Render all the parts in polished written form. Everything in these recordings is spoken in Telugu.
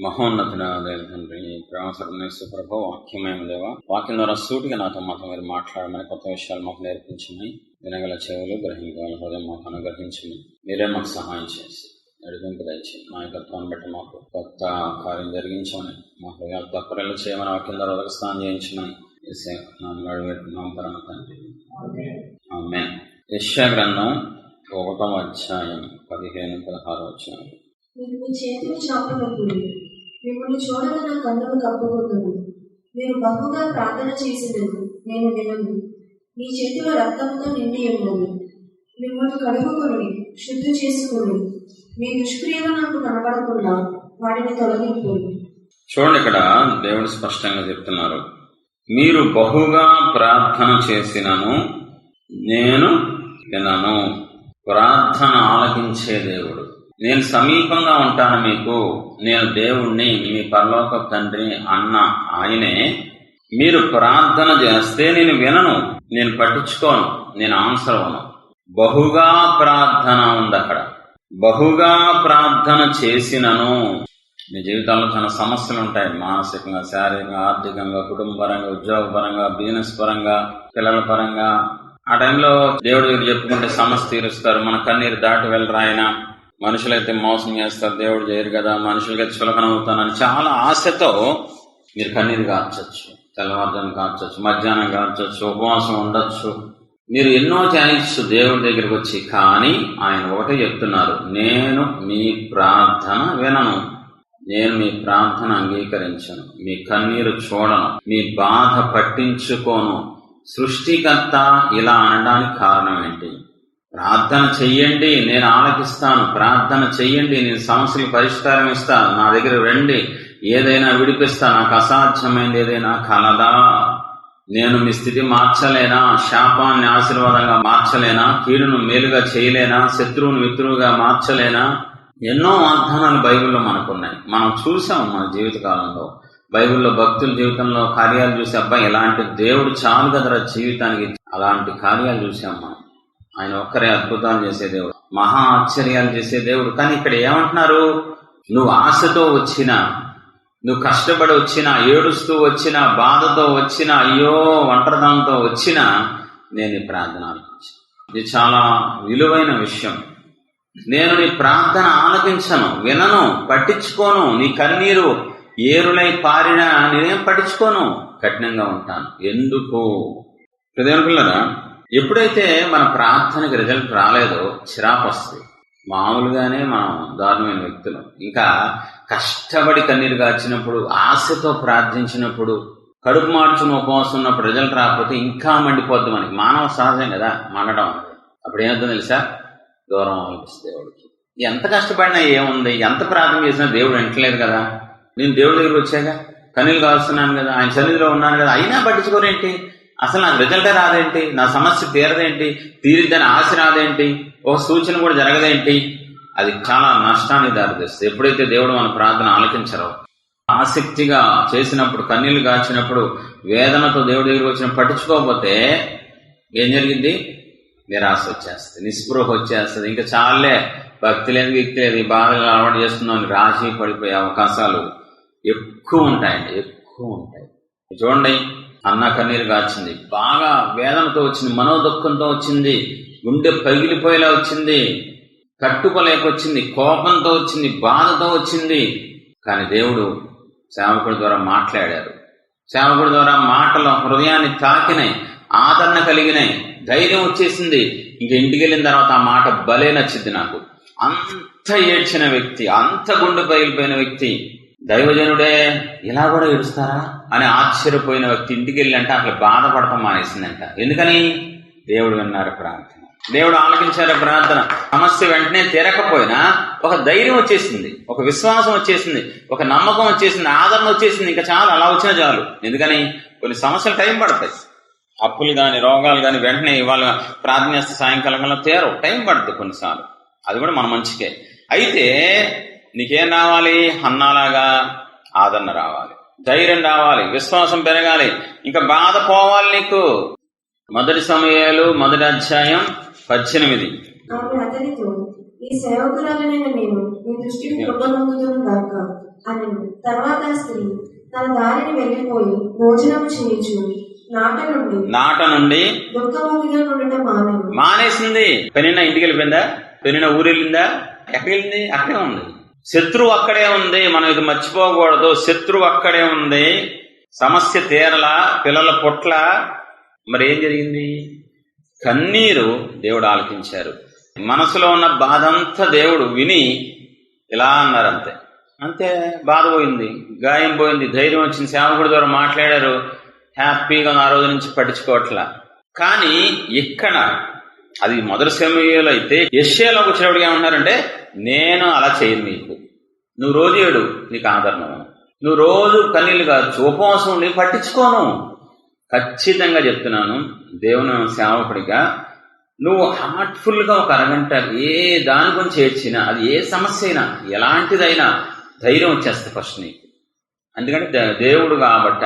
మహోన్నతుడ దేవ తండ్రి, ప్రేమస్వరూపేశ్వర ప్రభు, వాక్యమేమ దేవ, వాక్యం ద్వారా సూటిగా నాతో మీరు మాట్లాడమని, కొత్త విషయాలు మాకు నేర్పించమని, వినగల చెవులు, గ్రహించగల హృదయం మాకు అనుగ్రహించమని, మీరే మాకు సహాయం చేసి నడిపింపు దయచేసి నాయకత్వాన్ని బట్టి మాకు కొత్త కార్యం జరిగించమని, మా హృదయాలు తప్పరెల్లు చేయమని, వాక్యం ద్వారా ఉదక స్నానం చేయించమని పరమ తండ్రి. ఆమేన్. యెషయా గ్రంథం 1వ అధ్యాయం 15-16 వచనాలు. మీరు మీ చేతులు చాపనప్పుడు మిమ్మల్ని చూడగా నా కన్నులు కప్పుకుంటున్నాను. మీరు బహుగా ప్రార్థన చేసినది నేను వినను. మీ చేతుల రక్తంతో నిండి ఉన్నది. మిమ్మల్ని కడుగుకొని శుద్ధి చేసుకుని మీ దుష్క్రియలు నాకు కనబడకుండా వాటిని తొలగింపు. చూడండి, ఇక్కడ దేవుడు స్పష్టంగా చెప్తున్నారు, మీరు బహుగా ప్రార్థన చేసినను నేను వినను. ప్రార్థన ఆలకించే దేవుడు. నేను సమీపంగా ఉంటాను మీకు, నేను దేవుణ్ణి, మీ పరలోక తండ్రి అన్న ఆయనే. మీరు ప్రార్థన చేస్తే నేను వినను, నేను పట్టించుకోను, నేను ఆన్సర్ అవ్వను. బహుగా ప్రార్థన ఉంది అక్కడ. బహుగా ప్రార్థన చేసినను. మీ జీవితాల్లో చాలా సమస్యలు ఉంటాయి, మానసికంగా, శారీరకంగా, ఆర్థికంగా, కుటుంబపరంగా, ఉద్యోగపరంగా, బిజినెస్ పరంగా, పిల్లల పరంగా. ఆ టైంలో దేవుడి దగ్గర చెప్పుకుంటే సమస్య తీరుస్తారు. మన కన్నీరు దాటి వెళ్ళరా ఆయన. మనుషులైతే మోసం చేస్తారు, దేవుడు చేయరు కదా, మనుషులకైతే చులకన అవుతానని చాలా ఆశతో మీరు కన్నీరు కార్చొచ్చు, తెల్లవారుజామున కార్చొచ్చు, మధ్యాహ్నం కార్చొచ్చు, ఉపవాసం ఉండొచ్చు, మీరు ఎన్నో చేయొచ్చు దేవుడి దగ్గరికి వచ్చి. కానీ ఆయన ఒకటే చెప్తున్నారు, నేను మీ ప్రార్థన వినను, నేను మీ ప్రార్థన అంగీకరించను, మీ కన్నీరు చూడను, మీ బాధ పట్టించుకోను. సృష్టికర్త ఇలా అనడానికి కారణం ఏంటి? ప్రార్థన చెయ్యండి, నేను ఆలకిస్తాను. ప్రార్థన చెయ్యండి, నేను సమస్యలకు పరిష్కారం ఇస్తాను. నా దగ్గర రండి, ఏదైనా విడిపిస్తా. నాకు అసాధ్యమైంది ఏదైనా కలదా? నేను మీ స్థితి మార్చలేనా? శాపాన్ని ఆశీర్వాదంగా మార్చలేనా? కీడును మేలుగా చేయలేనా? శత్రువును మిత్రువుగా మార్చలేనా? ఎన్నో వాగ్దానాలు బైబిల్లో మనకున్నాయి. మనం చూసాం మన జీవితకాలంలో. బైబిల్లో భక్తుల జీవితంలో కార్యాలు చూసి, అబ్బాయి ఇలాంటి దేవుడు చాలు కదరా జీవితానికి. అలాంటి కార్యాలు చూసాం మనం. ఆయన ఒక్కరే అద్భుతాలు చేసే దేవుడు, మహా ఆశ్చర్యాలు చేసే దేవుడు. కానీ ఇక్కడ ఏమంటున్నారు? నువ్వు ఆశతో వచ్చినా, నువ్వు కష్టపడి వచ్చినా, ఏడుస్తూ వచ్చినా, బాధతో వచ్చినా, అయ్యో ఒంటరితనంతో వచ్చినా నేను నీ ప్రార్థన ఆలకించాను. ఇది చాలా విలువైన విషయం. నేను నీ ప్రార్థన ఆలకించను, వినను, పట్టించుకోను. నీ కన్నీరు ఏరులై పారినా నేనేం పట్టించుకోను, కఠినంగా ఉంటాను. ఎందుకు? హృదయం పిల్లరా, ఎప్పుడైతే మన ప్రార్థనకి రిజల్ట్ రాలేదో చిరాకు వస్తుంది. మామూలుగానే మనం దారుణమైన వ్యక్తులు. ఇంకా కష్టపడి కన్నీరు గార్చినప్పుడు, ఆశతో ప్రార్థించినప్పుడు, కడుపు మార్చుని ఉపవాసం ఉన్నప్పుడు రిజల్ట్ రాకపోతే ఇంకా మండిపోద్ది మనకి. మానవ సహజం కదా మండడం. అప్పుడు ఏమవుతుందో తెలుసా? దూరం అనిపిస్తుంది దేవుడికి. ఎంత కష్టపడినా ఏముంది, ఎంత ప్రార్థన చేసినా దేవుడు వింటలేదు కదా. నేను దేవుడి దగ్గర వచ్చాక కన్నీళ్ళు కాల్స్తున్నాను కదా, ఆయన సన్నిధిలో ఉన్నాను కదా, అయినా పట్టించుకోరేంటి? అసలు నాకు రిజల్టే రాదేంటి? నా సమస్య తీరదేంటి? తీరిద్దని ఆశ రాదేంటి? ఒక సూచన కూడా జరగదేంటి? అది చాలా నష్టానికి దారితీస్తుంది. ఎప్పుడైతే దేవుడు మన ప్రార్థన ఆలకించరో, ఆసక్తిగా చేసినప్పుడు, కన్నీళ్లు కాచినప్పుడు, వేదనతో దేవుడి దగ్గరికి వచ్చిన పట్టించుకోకపోతే ఏం జరిగింది? నిరాశ వచ్చేస్తుంది, నిస్పృహ వచ్చేస్తుంది. ఇంకా చాలే, భక్తి లేదు, వ్యక్తి లేదు, ఈ బాధలు అలవాటు చేస్తున్నాం, రాజీ పడిపోయే అవకాశాలు ఎక్కువ ఉంటాయండి, ఎక్కువ ఉంటాయి. చూడండి, అన్న కన్నీరు కాచింది, బాగా వేదనతో వచ్చింది, మనోదుఃఖంతో వచ్చింది, గుండె పగిలిపోయేలా వచ్చింది, తట్టుకోలేకొచ్చింది, కోపంతో వచ్చింది, బాధతో వచ్చింది. కానీ దేవుడు సేవకుడి ద్వారా మాట్లాడారు. సేవకుడి ద్వారా మాటలు హృదయాన్ని తాకినాయి, ఆదరణ కలిగినాయి, ధైర్యం వచ్చేసింది. ఇంక ఇంటికి వెళ్ళిన తర్వాత ఆ మాట భలే నచ్చింది నాకు. అంత ఏడ్చిన వ్యక్తి, అంత గుండె పగిలిపోయిన వ్యక్తి, దైవజనుడే ఇలా కూడా ఏడుస్తారా అని ఆశ్చర్యపోయిన వ్యక్తి ఇంటికి వెళ్ళంటే అట్లా బాధపడటం మానేసిందంట. ఎందుకని? దేవుడు విన్నారు ప్రార్థన, దేవుడు ఆలకించారు ప్రార్థన. సమస్య వెంటనే తీరకపోయినా ఒక ధైర్యం వచ్చేసింది, ఒక విశ్వాసం వచ్చేసింది, ఒక నమ్మకం వచ్చేసింది, ఆదరణ వచ్చేసింది. ఇంకా చాలు, అలా వచ్చినా చాలు. ఎందుకని? కొన్ని సమస్యలు టైం పడతాయి. అప్పులు కానీ, రోగాలు కానీ వెంటనే ఇవాళ ప్రార్థన చేస్తే సాయంకాలం కల్లా తీరవు, టైం పడుతుంది కొన్నిసార్లు. అది కూడా మన మంచికే. అయితే నీకేం రావాలి? అన్నాలాగా ఆదరణ రావాలి, ధైర్యం రావాలి, విశ్వాసం పెరగాలి, ఇంకా బాధ పోవాలి నీకు. 1 సమూయేలు 1వ అధ్యాయం 18. ఆమె అతనితో, ఈ సేవకురాలనైన నేను మీ దృష్టికి కృపనొందుదును గాక అని. తర్వాత ఆ స్త్రీ తన దారిని వెళ్ళిపోయి భోజనం చేయించు నాట నుండి దుఃఖముఖిగా ఉండటం మానేసింది. పెనిన ఇంటికి వెళ్ళిపోయిందా? పెనిన ఊరు వెళ్ళిందా? ఎక్కడికి వెళ్ళింది? అక్కడే ఉంది. శత్రువు అక్కడే ఉంది. మనం ఇది మర్చిపోకూడదు. శత్రువు అక్కడే ఉంది. సమస్య తీరలా, పిల్లల పుట్ల. మరి ఏం జరిగింది? కన్నీరు దేవుడు ఆలకించారు. మనసులో ఉన్న బాధ అంతా దేవుడు విని ఇలా అన్నారు. అంతే అంతే. బాధ పోయింది, గాయం పోయింది, ధైర్యం వచ్చింది. సేవకుడి ద్వారా మాట్లాడారు. హ్యాపీగా ఆ రోజు నుంచి పట్టించుకోవట్లా. కానీ ఇక్కడ అది మొదటి సమయంలో అయితే యెషయాలోకి వచ్చినప్పుడు ఏమన్నారంటే, నేను అలా చేయను, నీకు నువ్వు రోజు ఏడు, నీకు ఆదరణ, నువ్వు రోజు కన్నీళ్ళు కావచ్చు, ఉపవాసం ఉండి పట్టించుకోను. ఖచ్చితంగా చెప్తున్నాను, దేవుని సేవకుడిగా నువ్వు హార్ట్ఫుల్ గా ఒక అరగంట ఏ దాని గురించి ఏడ్చినా, అది ఏ సమస్య అయినా, ఎలాంటిదైనా ధైర్యం వచ్చేస్తుంది ఫస్ట్ నీకు. ఎందుకంటే దేవుడు కాబట్టి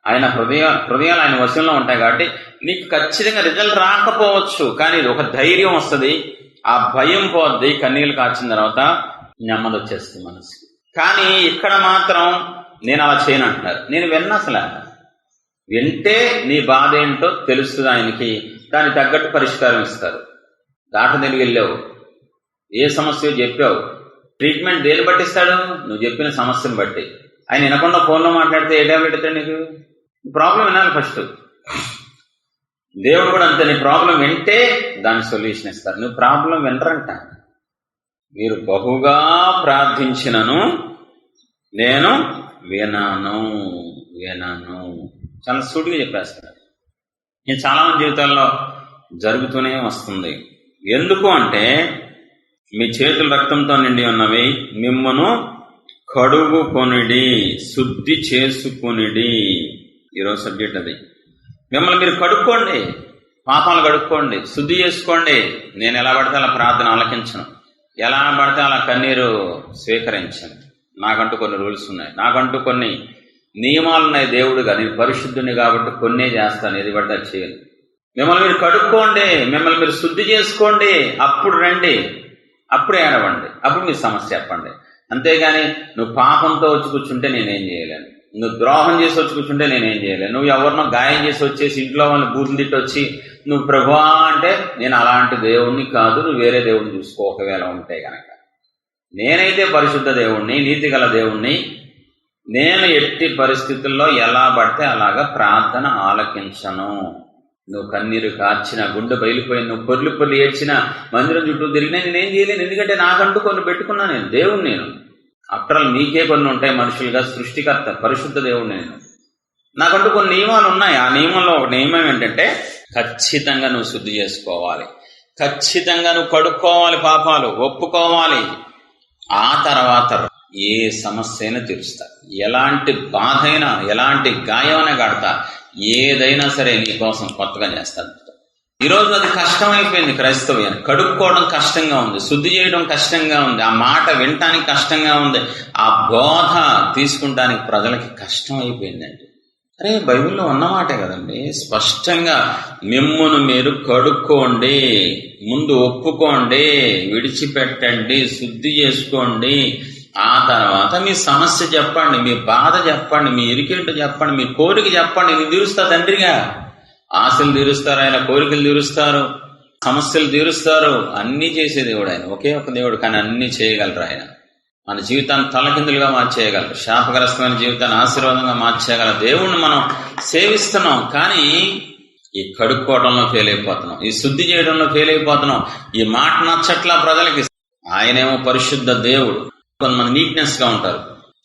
ఆయన హృదయాలు ఆయన వశంలో ఉంటాయి కాబట్టి నీకు ఖచ్చితంగా రిజల్ట్ రాకపోవచ్చు, కానీ ఒక ధైర్యం వస్తుంది. ఆ భయం పోద్ది. కన్నీళ్ళు కాచిన తర్వాత నెమ్మది వచ్చేస్తుంది మనసుకి. కానీ ఇక్కడ మాత్రం నేను అలా చేయను అంటున్నారు. నేను విన్నా. అసలు వింటే నీ బాధ ఏంటో తెలుస్తుంది ఆయనకి. దానికి తగ్గట్టు పరిష్కారం ఇస్తారు. డాక్టర్ దగ్గరికి వెళ్ళావు, ఏ సమస్య చెప్పావు, ట్రీట్మెంట్ దేని బట్టి ఇస్తాడు? నువ్వు చెప్పిన సమస్యను బట్టి. ఆయన వినకుండా ఫోన్లో మాట్లాడితే ఏ టాబ్లెట్ ఇస్తాడు నీకు? ప్రాబ్లం వినాలి ఫస్ట్. దేవుడు కూడా అంతే. నీ ప్రాబ్లం వింటే దాని సొల్యూషన్ ఇస్తారు. నువ్వు ప్రాబ్లం వినరంట. మీరు బహుగా ప్రార్థించినను నేను వినను. చాలా సూటిగా చెప్పేస్తున్నారు. ఇది చాలా మంది జీవితాల్లో జరుగుతూనే వస్తుంది. ఎందుకు అంటే, మీ చేతులు రక్తంతో నిండి ఉన్నవి, మిమ్మను కడుగుకొనిడి, శుద్ధి చేసుకునిడి. ఈరోజు సబ్జెక్ట్ అది. మిమ్మల్ని మీరు కడుక్కోండి, పాపాలు కడుక్కోండి, శుద్ధి చేసుకోండి. నేను ఎలా పడితే అలా ప్రార్థన ఆలకించను, ఎలా పడితే అలా కన్నీరు స్వీకరించను. నాకంటూ కొన్ని రూల్స్ ఉన్నాయి, నాకంటూ కొన్ని నియమాలు ఉన్నాయి. దేవుడుగా నేను పరిశుద్ధుని కాబట్టి కొన్నే చేస్తాను, ఏది పడితే అది చేయను. మిమ్మల్ని మీరు కడుక్కోండి, మిమ్మల్ని మీరు శుద్ధి చేసుకోండి, అప్పుడు రండి, అప్పుడు ఏడవండి, అప్పుడు మీ సమస్య చెప్పండి. అంతేగాని నువ్వు పాపంతో వచ్చి కూర్చుంటే నేనేం చేయలేను, నువ్వు ద్రోహం చేసి వచ్చి కూర్చుంటే నేనేం చేయలేను, నువ్వు ఎవరినో గాయం చేసి వచ్చేసి ఇంట్లో వాళ్ళని బూతులు తిట్టి వచ్చి నువ్వు ప్రభువా అంటే నేను అలాంటి దేవుణ్ణి కాదు, నువ్వు వేరే దేవుడిని చూసుకో ఒకవేళ ఉంటే గనక. నేనైతే పరిశుద్ధ దేవుణ్ణి, నీతి గల దేవుణ్ణి. నేను ఎట్టి పరిస్థితుల్లో ఎలా పడితే అలాగా ప్రార్థన ఆలకించను. నువ్వు కన్నీరు కార్చిన, గుండె బయలుపోయి, నువ్వు పొర్లు ఏడ్చిన, మందిరం చుట్టూ తిరిగినా నేనేం చేయలేను. ఎందుకంటే నాకంటూ కొన్ని పెట్టుకున్నా. నేను దేవుణ్ణి, నేను ఆఫ్టర్ ఆల్ నీకే కొన్ని ఉంటాయి మనుషులుగా. సృష్టికర్త పరిశుద్ధ దేవుణ్ణి నేను. నాకంటూ కొన్ని నియమాలు ఉన్నాయి. ఆ నియమంలో ఒక నియమం ఏంటంటే, ఖచ్చితంగా నువ్వు శుద్ధి చేసుకోవాలి, ఖచ్చితంగా నువ్వు కడుక్కోవాలి, పాపాలు ఒప్పుకోవాలి. ఆ తర్వాత ఏ సమస్య అయినా తీరుస్తా, ఎలాంటి బాధ అయినా, ఎలాంటి గాయమైనా కడతా, ఏదైనా సరే నీ కోసం కొత్తగా చేస్తాను. ఈరోజు అది కష్టమైపోయింది. క్రైస్తవ్యాన్ని కడుక్కోవడం కష్టంగా ఉంది, శుద్ధి చేయడం కష్టంగా ఉంది, ఆ మాట వినటానికి కష్టంగా ఉంది, ఆ బోధ తీసుకుంటానికి ప్రజలకి కష్టం అయిపోయిందండి. అరే బైబిల్లో ఉన్నమాటే కదండి, స్పష్టంగా మిమ్మును మీరు కడుక్కోండి, ముందు ఒప్పుకోండి, విడిచిపెట్టండి, శుద్ధి చేసుకోండి. ఆ తర్వాత మీ సమస్య చెప్పండి, మీ బాధ చెప్పండి, మీ ఇరికేంటో చెప్పండి, మీ కోరిక చెప్పండి. నేను తీరుస్తా తండ్రిగా. ఆశలు తీరుస్తారు ఆయన, కోరికలు తీరుస్తారు, సమస్యలు తీరుస్తారు. అన్నీ చేసే దేవుడు ఆయన. ఒకే ఒక దేవుడు, కానీ అన్నీ చేయగలరు ఆయన. మన జీవితాన్ని తలకిందులుగా మార్చేయగలరు, శాపగ్రస్తమైన జీవితాన్ని ఆశీర్వాదంగా మార్చేయగలరు. దేవుణ్ణి మనం సేవిస్తున్నాం, కానీ ఈ కడుక్కోవడంలో ఫెయిల్ అయిపోతున్నాం, ఈ శుద్ధి చేయడంలో ఫెయిల్ అయిపోతున్నాం. ఈ మాట నచ్చట్లా ప్రజలకి. ఆయనేమో పరిశుద్ధ దేవుడు. కొంతమంది నీట్నెస్ గా ఉంటారు.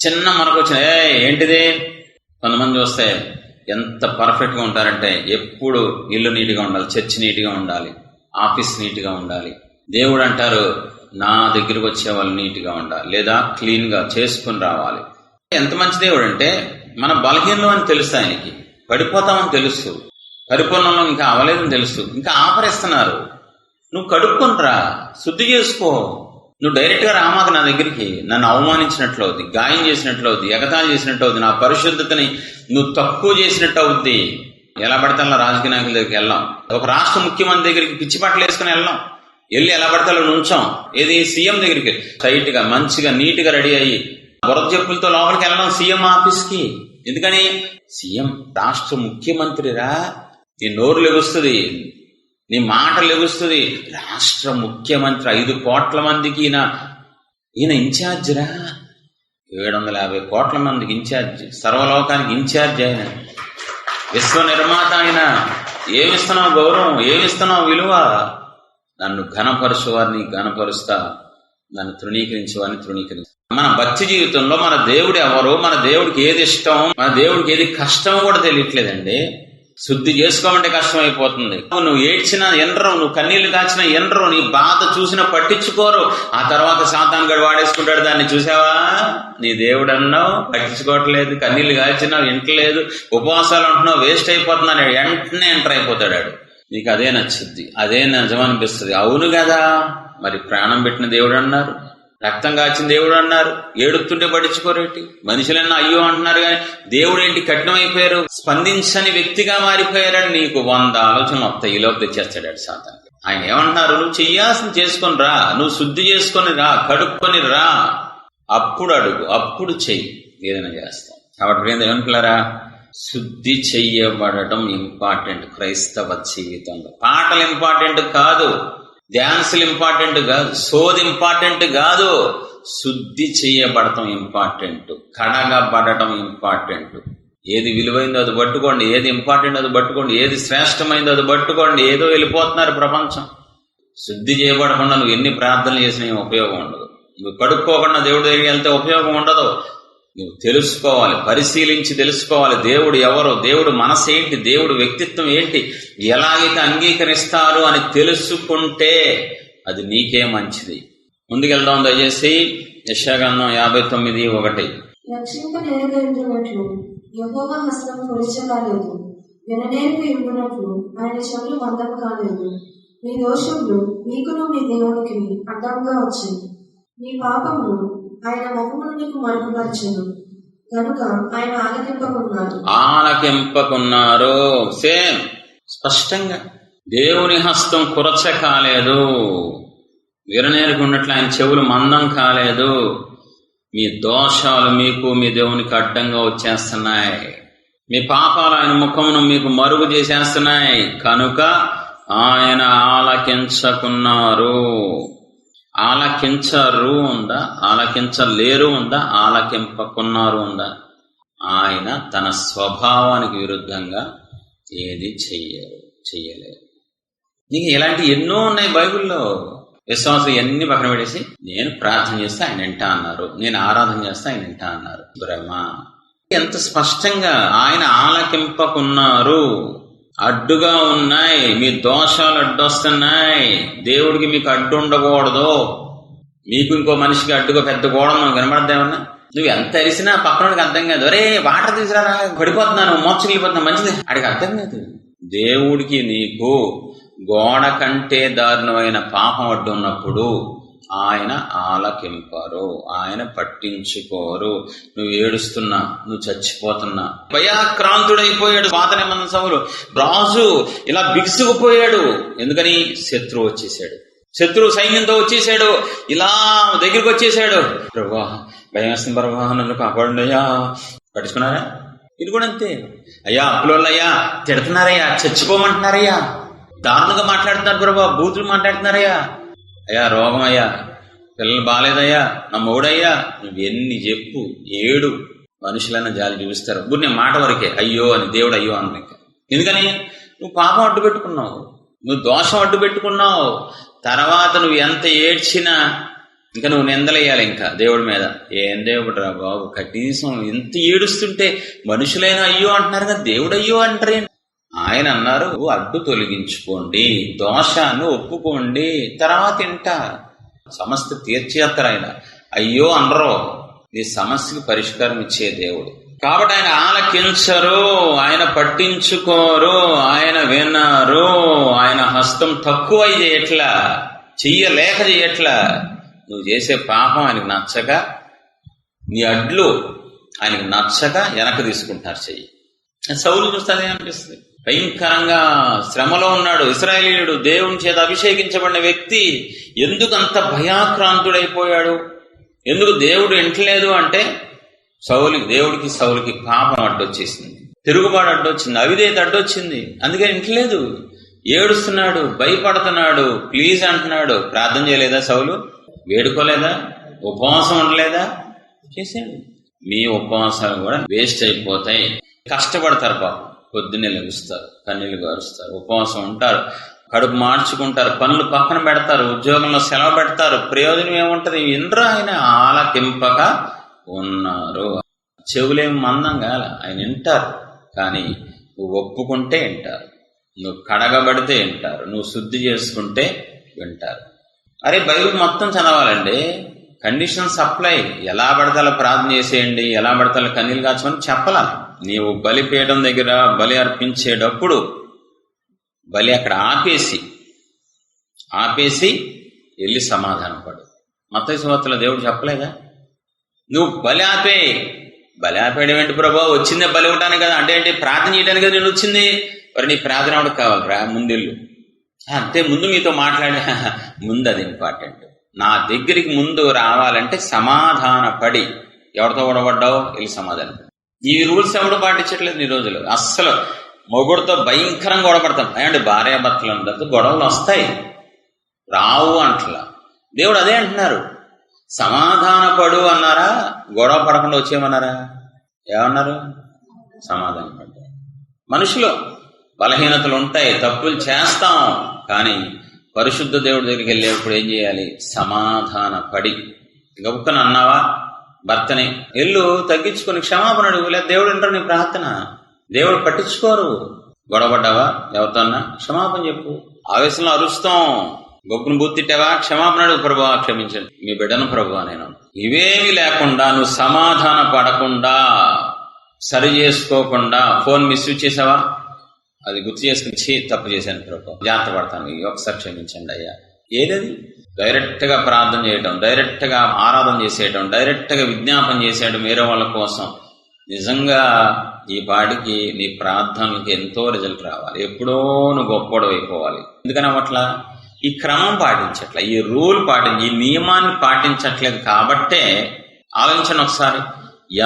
చిన్న మనకు వచ్చిన ఏంటిది, కొంతమంది వస్తే ఎంత పర్ఫెక్ట్ గా ఉంటారంటే, ఎప్పుడు ఇల్లు నీట్గా ఉండాలి, చర్చ్ నీట్గా ఉండాలి, ఆఫీస్ నీట్గా ఉండాలి. దేవుడు అంటారు, నా దగ్గరకు వచ్చే వాళ్ళు నీట్గా ఉండాలి, లేదా క్లీన్ గా చేసుకుని రావాలి. ఎంత మంచి దేవుడు అంటే, మన బలహీనలో అని తెలుసు ఆయనకి, పడిపోతామని తెలుసు, పరిపూర్ణంలో ఇంకా అవలేదని తెలుసు, ఇంకా ఆపరేస్తున్నారు. నువ్వు కడుక్కొనిరా, శుద్ధి చేసుకో. నువ్వు డైరెక్ట్ గా రామాక నా దగ్గరికి, నన్ను అవమానించినట్లు అవుద్ది, గాయం చేసినట్లు అవుద్ది, ఎగతాళి చేసినట్టు అవుద్ది, నా పరిశుద్ధతని నువ్వు తక్కువ చేసినట్టు అవుద్ది. ఎలా పడితే అలా రాజకీయ నాయకుల దగ్గరికి వెళ్ళాం, ఒక రాష్ట్ర ముఖ్యమంత్రి దగ్గరికి పిచ్చి బట్టలు వేసుకుని వెళ్ళాం, వెళ్ళి ఎలా పడితే అలా నుంచాం. ఏది సీఎం దగ్గరికి స్ట్రైట్ గా మంచిగా నీట్ గా రెడీ అయ్యి బురద చెప్పులతో లోపలికి వెళ్ళడం సీఎం ఆఫీస్ కి. ఎందుకని? సీఎం రాష్ట్ర ముఖ్యమంత్రిరా, నీ నోరు లెగుస్తుంది, నీ మాట లెగుస్తుంది. రాష్ట్ర ముఖ్యమంత్రి 5 కోట్ల మందికి ఈయన ఇన్ఛార్జ్ రా. 750 కోట్ల మందికి ఇన్ఛార్జ్, సర్వలోకానికి ఇన్ఛార్జ్ ఆయన, విశ్వ నిర్మాత ఆయన. ఏమిస్తున్నావు గౌరవం, ఏమిస్తున్నావు విలువ? నన్ను ఘనపరుచు వారిని ఘనపరుస్తా, నన్ను తృణీకరించే వారిని తృణీకరించు. మన భక్తి జీవితంలో మన దేవుడు ఎవరు, మన దేవుడికి ఏది ఇష్టం, మన దేవుడికి ఏది కష్టం కూడా తెలియట్లేదండి. శుద్ధి చేసుకోమంటే కష్టమైపోతుంది. నువ్వు ఏడ్చినా ఎనరు, నువ్వు కన్నీళ్లు కాచినా ఎనరు, నీ బాధ చూసినా పట్టించుకోరు. ఆ తర్వాత సాతాను గడు వాడేసుకుంటాడు దాన్ని. చూసావా, నీ దేవుడు అన్నావు పట్టించుకోవట్లేదు, కన్నీళ్లు కాచినావు వింటలేదు, ఉపవాసాలు అంటున్నావు వేస్ట్ అయిపోతున్నాడు, వెంటనే ఎంటర్ అయిపోతాడు. నీకు అదే నచ్చుద్ది, అదే నిజమనిపిస్తుంది. అవును కదా, మరి ప్రాణం పెట్టిన దేవుడు అన్నారు, రక్తం కాచిన దేవుడు అన్నారు, ఏడుతుంటే పట్టించుకోరేంటి? మనుషులన్నా అయ్యో అంటున్నారు కానీ దేవుడు ఏంటి కఠినమైపోయారు, స్పందించని వ్యక్తిగా మారిపోయారని నీకు 100 ఆలోచనలు వస్తాయి. ఈలోపు తెచ్చేస్తాడు సాతాను. ఆయన ఏమంటున్నారు, నువ్వు చెయ్యాల్సింది చేసుకొని రా, నువ్వు శుద్ధి చేసుకొని రా, కడుక్కొని రా, అప్పుడు అడుగు, అప్పుడు చెయ్యి, ఏదైనా చేస్తాం. కాబట్టి ఏమంటున్నారా, శుద్ధి చెయ్యబడటం ఇంపార్టెంట్ క్రైస్తవ జీవితంలో. పాటలు ఇంపార్టెంట్ కాదు, డ్యాన్సులు ఇంపార్టెంట్ కాదు, సోది ఇంపార్టెంట్ కాదు, శుద్ధి చెయ్యబడటం ఇంపార్టెంట్, కడగబడటం ఇంపార్టెంట్. ఏది విలువైందో అది పట్టుకోండి, ఏది ఇంపార్టెంట్ అది పట్టుకోండి, ఏది శ్రేష్టమైందో అది పట్టుకోండి. ఏదో వెళ్ళిపోతున్నారు ప్రపంచం. శుద్ధి చేయబడకుండా నువ్వు ఎన్ని ప్రార్థనలు చేసినా ఏం ఉపయోగం ఉండదు. నువ్వు కడుక్కోకుండా దేవుడి దగ్గరికి వెళ్తే ఉపయోగం ఉండదు. నువ్వు తెలుసుకోవాలి, పరిశీలించి తెలుసుకోవాలి. దేవుడు ఎవరు, దేవుడు మనసు ఏంటి, దేవుడు వ్యక్తిత్వం ఏంటి, ఎలాగైతే అంగీకరిస్తారు అని తెలుసుకుంటే అది నీకే మంచిది. ముందుకెళ్దాం దయచేసి. యెషయా 59:1. రక్షింపనేరగలిగినట్లు యెహోవా హస్తం పొడిచకాలేదు, విననేర్పు ఇవ్వనట్లు ఆయన చెవులు మందము కాలేదు. మీ దోషములు మీకును మీ దేవునికి అడ్డంగా వచ్చింది, మీ పాపములు ఆయన ముఖమును నీకు మరుగుపరచెను కనుక ఆయన ఆలకింపకున్నారు. సేమ్ స్పష్టంగా దేవుని హస్తం కురచ కాలేదు, విరనేరుకున్నట్లు ఆయన చెవులు మందం కాలేదు. మీ దోషాలు మీకు మీ దేవునికి అడ్డంగా వచ్చేస్తున్నాయి, మీ పాపాలు ఆయన ముఖమును మీకు మరుగు చేసేస్తున్నాయి కనుక ఆయన ఆలకించకున్నారు. ఆలకించరు ఉందా, ఆలకించలేరు ఉందా, ఆలకింపకున్నారు ఉందా? ఆయన తన స్వభావానికి విరుద్ధంగా ఏది చెయ్యలేరు. నీకు ఇలాంటి ఎన్నో ఉన్నాయి బైబిల్లో. విశ్వాసం ఎన్ని పక్కన పెట్టేసి నేను ప్రార్థన చేస్తే ఆయన వింటా అన్నారు, నేను ఆరాధన చేస్తే ఆయన వింటా అన్నారు. బ్రహ్మ ఎంత స్పష్టంగా ఆయన ఆలకింపకున్నారు. అడ్డుగా ఉన్నాయి, మీ దోషాలు అడ్డొస్తున్నాయి. దేవుడికి మీకు అడ్డు ఉండకూడదు. మీకు ఇంకో మనిషికి అడ్డుగా పెద్ద గోడ కనబడద్దేమన్నా? నువ్వు ఎంత అరిసినా పక్కనోడికి అర్థం కాదు. ఒరే వాటర్ తీసుకురా, పడిపోతున్నాను, మోక్షకెళ్ళిపోతున్నా, మంచిది అడిగి అర్థం కాదు. దేవుడికి నీకు గోడ కంటే దారుణమైన పాపం అడ్డు ఉన్నప్పుడు ఆయన ఆలకింపరు, ఆయన పట్టించుకోరు. నువ్వు ఏడుస్తున్నా, నువ్వు చచ్చిపోతున్నా, భయాక్రాంతుడైపోయాడు పాత నిబంధన సౌలు. రాజు ఇలా బిగుసుకుపోయాడు. ఎందుకని? శత్రువు వచ్చేసాడు, శత్రువు సైన్యంతో వచ్చేసాడు, ఇలా దగ్గరికి వచ్చేసాడు. ప్రభా భయం వేస్తుంది, ప్రభా నన్ను కాపాడండి అయ్యా. పట్టించుకున్నారా? ఇది కూడా అంతే. అయ్యా అప్పులోళ్ళయ్యా తిడుతున్నారయ్యా, చచ్చిపోమంటున్నారయ్యా, దారుణంగా మాట్లాడుతున్నారు ప్రభా, బూతులు మాట్లాడుతున్నారయ్యా, అయ్యా రోగం అయ్యా, పిల్లలు బాగాలేదయ్యా, నా మూడయ్యా, నువ్వు ఎన్ని చెప్పు, ఏడు, మనుషులైనా జాలి చూపిస్తారు. నేను మాట వరకే అయ్యో అని, దేవుడు అయ్యో అన్న. ఎందుకని? నువ్వు పాపం అడ్డు పెట్టుకున్నావు, నువ్వు దోషం అడ్డు పెట్టుకున్నావు. తర్వాత నువ్వు ఎంత ఏడ్చినా ఇంకా నువ్వు నిందలేయాలి ఇంకా దేవుడి మీద. ఏం దేవుడు రా బాబు, కనీసం ఎంత ఏడుస్తుంటే మనుషులైనా అయ్యో అంటున్నారు కదా, దేవుడు అయ్యో అంటారే. ఆయన అన్నారు, అడ్డు తొలగించుకోండి, దోషాన్ని ఒప్పుకోండి, తర్వాత ఇంటా సమస్య తీర్చేస్తారు. ఆయన అయ్యో అనరు, ఈ సమస్యకి పరిష్కారం ఇచ్చే దేవుడు. కాబట్టి ఆయన ఆలకించరు, ఆయన పట్టించుకోరు, ఆయన వినరు. ఆయన హస్తం తక్కువ చేయట్లా, చెయ్యలేక చేయట్లా. నువ్వు చేసే పాపం ఆయనకు నచ్చక, నీ అడ్లు ఆయనకు నచ్చక వెనక్కి తీసుకుంటున్నారు చెయ్యి. సౌలు చూస్తే అదే అనిపిస్తుంది. భయంకరంగా శ్రమలో ఉన్నాడు. ఇశ్రాయేలీయుడు, దేవుని చేత అభిషేకించబడిన వ్యక్తి ఎందుకంత భయాక్రాంతుడైపోయాడు? ఎందుకు దేవుడు వింటలేదు అంటే దేవుడికి సౌలుకి పాపం అడ్డొచ్చేసింది, తిరుగుబాటు అడ్డొచ్చింది, అవిధేయత అడ్డొచ్చింది. అందుకని వింటలేదు, ఏడుస్తున్నాడు, భయపడుతున్నాడు, ప్లీజ్ అంటున్నాడు. ప్రార్థన చేయలేదా సౌలు? వేడుకోలేదా? ఉపవాసం ఉండలేదా? చేశాడు. మీ ఉపవాసాలు కూడా వేస్ట్ అయిపోతాయి. కష్టపడతారు పాపం, పొద్దున్నే లభిస్తారు, కన్నీళ్లు గారుస్తారు, ఉపవాసం ఉంటారు, కడుపు మార్చుకుంటారు, పనులు పక్కన పెడతారు, ఉద్యోగంలో సెలవు పెడతారు. ప్రయోజనం ఏముంటది? ఇంద్ర ఆయన ఆలకింపక ఉన్నారు. చెవులేం మందం కాల, ఆయన వింటారు. కానీ నువ్వు ఒప్పుకుంటే వింటారు, నువ్వు కడగబడితే వింటారు, నువ్వు శుద్ధి చేసుకుంటే వింటారు. అరే బైబిల్ మొత్తం చదవాలండి. Conditions apply. ఎలా పడితే అలా ప్రార్థన చేసేయండి, ఎలా పడితే అలా కన్నీళ్ళు కాచమని చెప్పలా. నీవు బలిపీఠం దగ్గర బలి అర్పించేటప్పుడు బలి అక్కడ ఆపేసి వెళ్ళి సమాధానం పడు. మత్తయి సువార్తలో దేవుడు చెప్పలేదా? నువ్వు బలి ఆపేయడం ఏంటి ప్రభు? వచ్చిందే బలి ఇవ్వటానికి కదా, అంటే ఏంటి? ప్రార్థన చేయడానికి కదా నేను వచ్చింది. మరి నీ ప్రార్థన అవడానికి కావాలి, ముందెళ్ళు అంతే. ముందు మీతో మాట్లాడే ముందు అది ఇంపార్టెంట్. నా దగ్గరికి ముందు రావాలంటే సమాధాన పడి, ఎవరితో గొడవపడ్డావు వెళ్ళి సమాధానం. ఈ రూల్స్ ఎవడు పాటించట్లేదు ఈ రోజులు. అస్సలు మొగుడుతో భయంకరంగా గొడవపడతాం. అంటే భార్యాభర్తలు అందరితో గొడవలు వస్తాయి, రావు అంటలా. దేవుడు అదే అంటున్నారు, సమాధాన పడు అన్నారా? గొడవ పడకుండా వచ్చేయమన్నారా? ఏమన్నారు? సమాధాన పడ్డా. మనుషులు బలహీనతలు ఉంటాయి, తప్పులు చేస్తాం. కానీ పరిశుద్ధ దేవుడి దగ్గరికి వెళ్ళేప్పుడు ఏం చేయాలి? సమాధాన పడి. గబుక్కన అన్నావా భర్తని, ఎల్లు తగ్గించుకొని క్షమాపణ అడుగు. లేదా దేవుడు వింటారు నీ ప్రార్థన, దేవుడు పట్టించుకోరు. గొడవపడ్డావా ఎవరితో అన్నా క్షమాపణ చెప్పు. ఆవేశంలో అరుస్తాం, గొప్పను బుద్ధిట్టావా క్షమాపణ అడుగు, ప్రభువా క్షమించండి, మీ బిడ్డను ప్రభువా నేను. ఇవేమి లేకుండా నువ్వు సమాధాన పడకుండా, సరి చేసుకోకుండా ఫోన్ మిస్యూజ్ చేసావా, అది గుర్తు చేసుకుని తప్పు చేశాను ప్రభు, జాగ్రత్త పడతాను, ఒకసారి క్షమించండి అయ్యా. ఏదది? డైరెక్ట్ గా ప్రార్థన చేయటం, డైరెక్ట్ గా ఆరాధన చేసేయటం, డైరెక్ట్ గా విజ్ఞాపన చేసేయడం వేరే వాళ్ళ కోసం. నిజంగా ఈ పాటికి నీ ప్రార్థనలకి ఎంతో రిజల్ట్ రావాలి. ఎప్పుడో నువ్వు గొప్పడు అయిపోవాలి. ఎందుకని అట్లా ఈ క్రమం పాటించట్లే, ఈ రూల్ ఈ నియమాన్ని పాటించట్లేదు. కాబట్టే ఆలోచించండి ఒకసారి,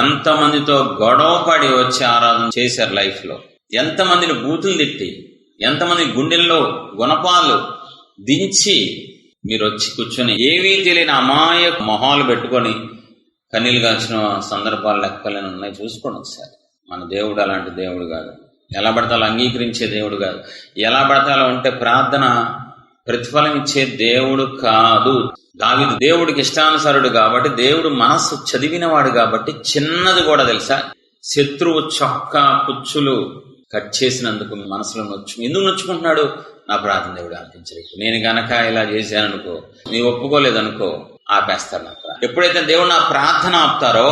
ఎంతమందితో గొడవ పడి వచ్చి ఆరాధన చేశారు లైఫ్ లో, ఎంతమందిని బూతులు తిట్టి, ఎంతమంది గుండెల్లో గుణపాలు దించి మీరు వచ్చి కూర్చొని ఏవీ తెలియని అమాయక మొహాలు పెట్టుకొని కన్నీళ్ళు కాల్చిన సందర్భాలు లెక్కలేని ఉన్నాయి. చూసుకోండి ఒకసారి. మన దేవుడు అలాంటి దేవుడు కాదు, ఎలా పడతాలో అంగీకరించే దేవుడు కాదు, ఎలా పడతాలో ఉంటే ప్రార్థన ప్రతిఫలం ఇచ్చే దేవుడు కాదు. దావీదు దేవుడికి ఇష్టానుసారుడు కాబట్టి, దేవుడు మనస్సు చదివినవాడు కాబట్టి, చిన్నది కూడా తెలుసా, శత్రువు చొక్కా కుచ్చులు కట్ చేసినందుకు మనసులో ఎందుకు నొచ్చుకుంటున్నాడు? నా ప్రార్థన దేవుడు ఆలకించలేదు. నేను గనక ఇలా చేశాననుకో, నీ ఒప్పుకోలేదనుకో, ఆపేస్తాడు నా ప్రార్థన. ఎప్పుడైతే దేవుడు నా ప్రార్థన ఆపుతారో,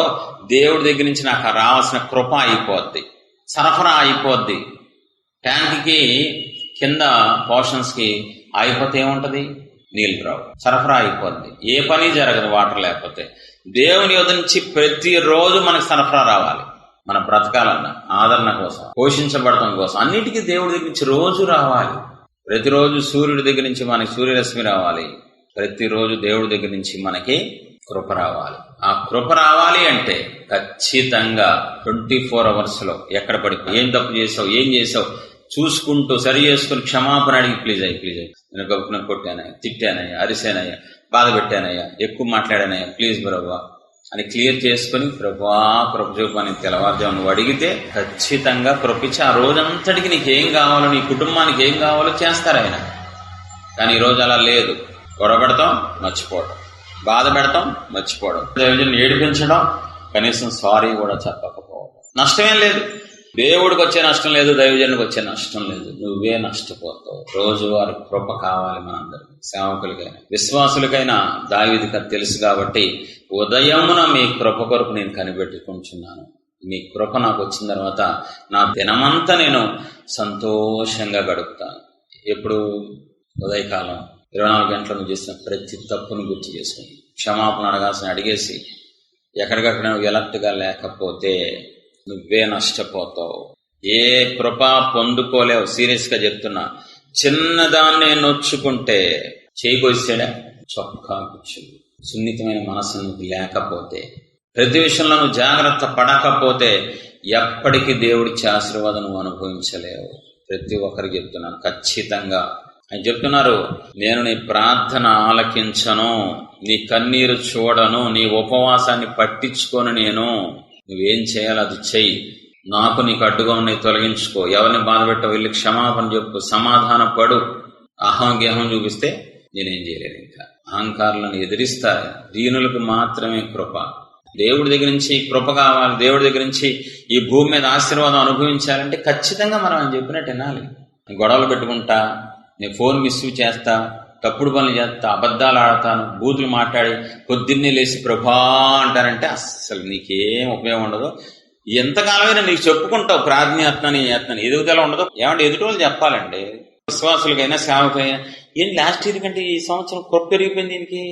దేవుడి దగ్గర నుంచి నాకు రావాల్సిన కృప అయిపోద్ది, సరఫరా అయిపోద్ది. ట్యాంక్కి కింద పోర్షన్స్ కి అయిపోతే ఏముంటది? నీళ్ళు రావు, సరఫరా అయిపోద్ది. ఏ పని జరగదు వాటర్ లేకపోతే. దేవుని యొద్ద నుంచి ప్రతిరోజు మనకు సరఫరా రావాలి. మన బ్రతకాలన్నా, ఆదరణ కోసం, పోషించబడటం కోసం, అన్నిటికీ దేవుడి దగ్గర నుంచి రోజు రావాలి. ప్రతిరోజు సూర్యుడి దగ్గర నుంచి మనకి సూర్యరశ్మి రావాలి. ప్రతిరోజు దేవుడి దగ్గర నుంచి మనకి కృప రావాలి. ఆ కృప రావాలి అంటే ఖచ్చితంగా 24 hours లో ఎక్కడ పడిపో, ఏం తప్పు చేసావు, ఏం చేసావు చూసుకుంటూ సరి చేసుకుని క్షమాపణ అడిగి, ప్లీజ్ అయ్యి నేను గొప్పన కొట్టానయ్యా, తిట్టానయ్యా, అరిశానయ్యా, బాధ పెట్టానయ్యా, ఎక్కువ మాట్లాడానయ్యా, ప్లీజ్ ప్రభువా అని క్లియర్ చేసుకుని, ప్రభువా కృప చూపు అని తెల్లవారుజాము నువ్వు అడిగితే ఖచ్చితంగా కృపించి ఆ రోజంతటికి నీకేం కావాలో, నీ కుటుంబానికి ఏం కావాలో చేస్తారు ఆయన. కానీ ఈ రోజు అలా లేదు. గొడవపెడతాం, మర్చిపోవడం, బాధ పెడతాం, మర్చిపోవడం, దైవజనుని ఏడిపించడం, కనీసం సారీ కూడా చెప్పకపోవడం. నష్టమేం లేదు, దేవుడికి వచ్చే నష్టం లేదు, దైవజనుడికి వచ్చే నష్టం లేదు. నువ్వే నష్టపోతావు. రోజు వారి కృప కావాలి. మనందరికి, సేవకులకైనా విశ్వాసులకైనా దావీదుకి తెలుసు కాబట్టి, ఉదయమున మీ కృప కొరకు నేను కనిపెట్టుకుంటున్నాను. మీ కృప నాకు వచ్చిన తర్వాత నా దినమంతా నేను సంతోషంగా గడుపుతాను. ఎప్పుడు? ఉదయకాలం 24 గంటలు చేసిన ప్రతి తప్పును గుర్తు చేసుకుని క్షమాపణ అడగాల్సిన అడిగేసి, ఎక్కడికక్కడ నువ్వు ఎలర్ట్గా లేకపోతే నువ్వే నష్టపోతావు. ఏ కృప పొందుకోలేవు. సీరియస్ గా చెప్తున్నా. చిన్నదాన్నే నొచ్చుకుంటే చేయబోసాడా చొక్కా కూర్చుంది. సున్నితమైన మనసు నువ్వు లేకపోతే, ప్రతి విషయంలో నువ్వు జాగ్రత్త పడకపోతే ఎప్పటికీ దేవుడిచ్చే ఆశీర్వాదం నువ్వు అనుభవించలేవు. ప్రతి ఒక్కరికి చెప్తున్నాను ఖచ్చితంగా. ఆయన చెప్తున్నారు, నేను నీ ప్రార్థన ఆలకించను, నీ కన్నీరు చూడను, నీ ఉపవాసాన్ని పట్టించుకొని నువ్వేం చేయాలో అది చెయ్యి, నాకు నీకు అడ్డుగా ఉన్నాయి తొలగించుకో, ఎవరిని బాధపెట్టో వెళ్ళి క్షమాపణ చెప్పు, సమాధాన పడు. అహంగ్యహం చూపిస్తే నేనేం చేయలేను. ఇంకా అహంకారులను ఎదిరిస్తా. దీనులకు మాత్రమే కృప. దేవుడి దగ్గర నుంచి కృప కావాలి, దేవుడి దగ్గర నుంచి ఈ భూమి మీద ఆశీర్వాదం అనుభవించాలంటే ఖచ్చితంగా మనం ఆయన చెప్పినట్టు వినాలి. గొడవలు పెట్టుకుంటా, నేను ఫోన్ మిస్యూజ్ చేస్తా, తప్పుడు పనులు చేస్తా, అబద్ధాలు ఆడతాను, బూతులు మాట్లాడి పొద్దున్నే లేచి ప్రభా అంటారంటే అస్సలు నీకేం ఉపయోగం ఉండదు. ఎంతకాలమైనా నీకు చెప్పుకుంటావు ప్రాజ్ఞాత్మని ఎదుగుదల ఉండదు. ఏమంటే ఎదుటి చెప్పాలండి. విశ్వాసులకైనా సేవకైనా ఏంటి లాస్ట్ ఇయర్ కంటే ఈ సంవత్సరం కృప పెరిగిపోయింది, దీనికి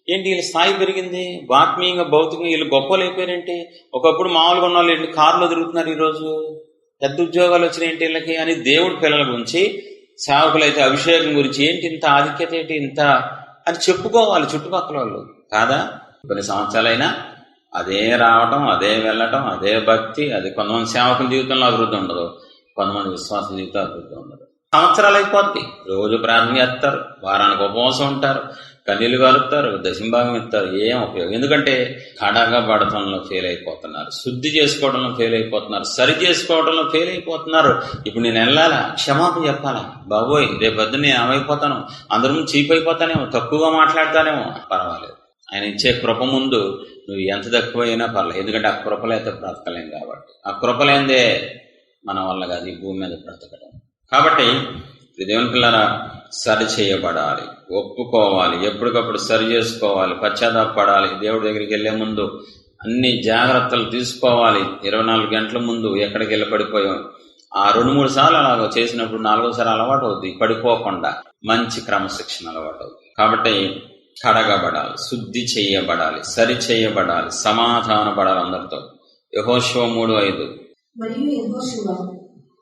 ఏంటి వీళ్ళ స్థాయి పెరిగింది, ఆత్మీయంగా భౌతికంగా వీళ్ళు గొప్పలు అయిపోయారంటే, ఒకప్పుడు మామూలుగా ఉన్న వాళ్ళు ఏంటి కారులో తిరుగుతున్నారు, ఈరోజు పెద్ద ఉద్యోగాలు వచ్చినాయంటే వీళ్ళకి అని దేవుడి పిల్లల గురించి, సేవకులైతే అభిషేకం గురించి ఏంటి ఇంత ఆధిక్యత ఏంటి ఇంత అని చెప్పుకోవాలి చుట్టుపక్కల వాళ్ళు కాదా. కొన్ని సంవత్సరాలైనా అదే రావటం, అదే వెళ్ళటం, అదే భక్తి. అది కొంతమంది సేవకుల జీవితంలో అభివృద్ధి ఉండదు, కొంతమంది విశ్వాస జీవితం అభివృద్ధి ఉండదు. సంవత్సరాలు అయిపోద్ది, రోజు ప్రార్థన చేస్తారు, వారానికి ఉపవాసం ఉంటారు, కన్నీళ్లు కలుపుతారు, దశంభాగం ఇస్తారు, ఏం ఉపయోగం? ఎందుకంటే కడగా పడటంలో ఫెయిల్ అయిపోతున్నారు, శుద్ధి చేసుకోవడంలో ఫెయిల్ అయిపోతున్నారు, సరి చేసుకోవడంలో ఫెయిల్ అయిపోతున్నారు. ఇప్పుడు నేను వెళ్ళాలా, క్షమాపణ చెప్పాలా, బాబోయ్ రేపు పొద్దున్న నేను ఏమైపోతాను, అందరం చీప్ అయిపోతానేమో, తక్కువగా మాట్లాడతానేమో, పర్వాలేదు. ఆయన ఇచ్చే కృప ముందు నువ్వు ఎంత తక్కువైనా పర్లేదు. ఎందుకంటే ఆ కృపలైతే బ్రతకలేం కాబట్టి. ఆ కృపలేందే మన వల్ల కాదు ఈ భూమి మీద బ్రతకడం. కాబట్టి దేవుని పిల్లరా, సరి చేయబడాలి, ఒప్పుకోవాలి, ఎప్పటికప్పుడు సరి చేసుకోవాలి, పశ్చాత్తాపడాలి. దేవుడి దగ్గరికి వెళ్లే ముందు అన్ని జాగ్రత్తలు తీసుకోవాలి. 24 గంటల ముందు ఎక్కడికి వెళ్ళి పడిపోయాం, ఆ 2-3 సార్లు అలాగ చేసినప్పుడు 4వసారి అలవాటు అవుద్ది. పడిపోకుండా మంచి క్రమశిక్షణ అలవాటు అవుతుంది. కాబట్టి కడగబడాలి, శుద్ధి చేయబడాలి, సరి చేయబడాలి, సమాధాన పడాలి అందరితో. యెహోషువ 3:5 మరియు యెహోషువ,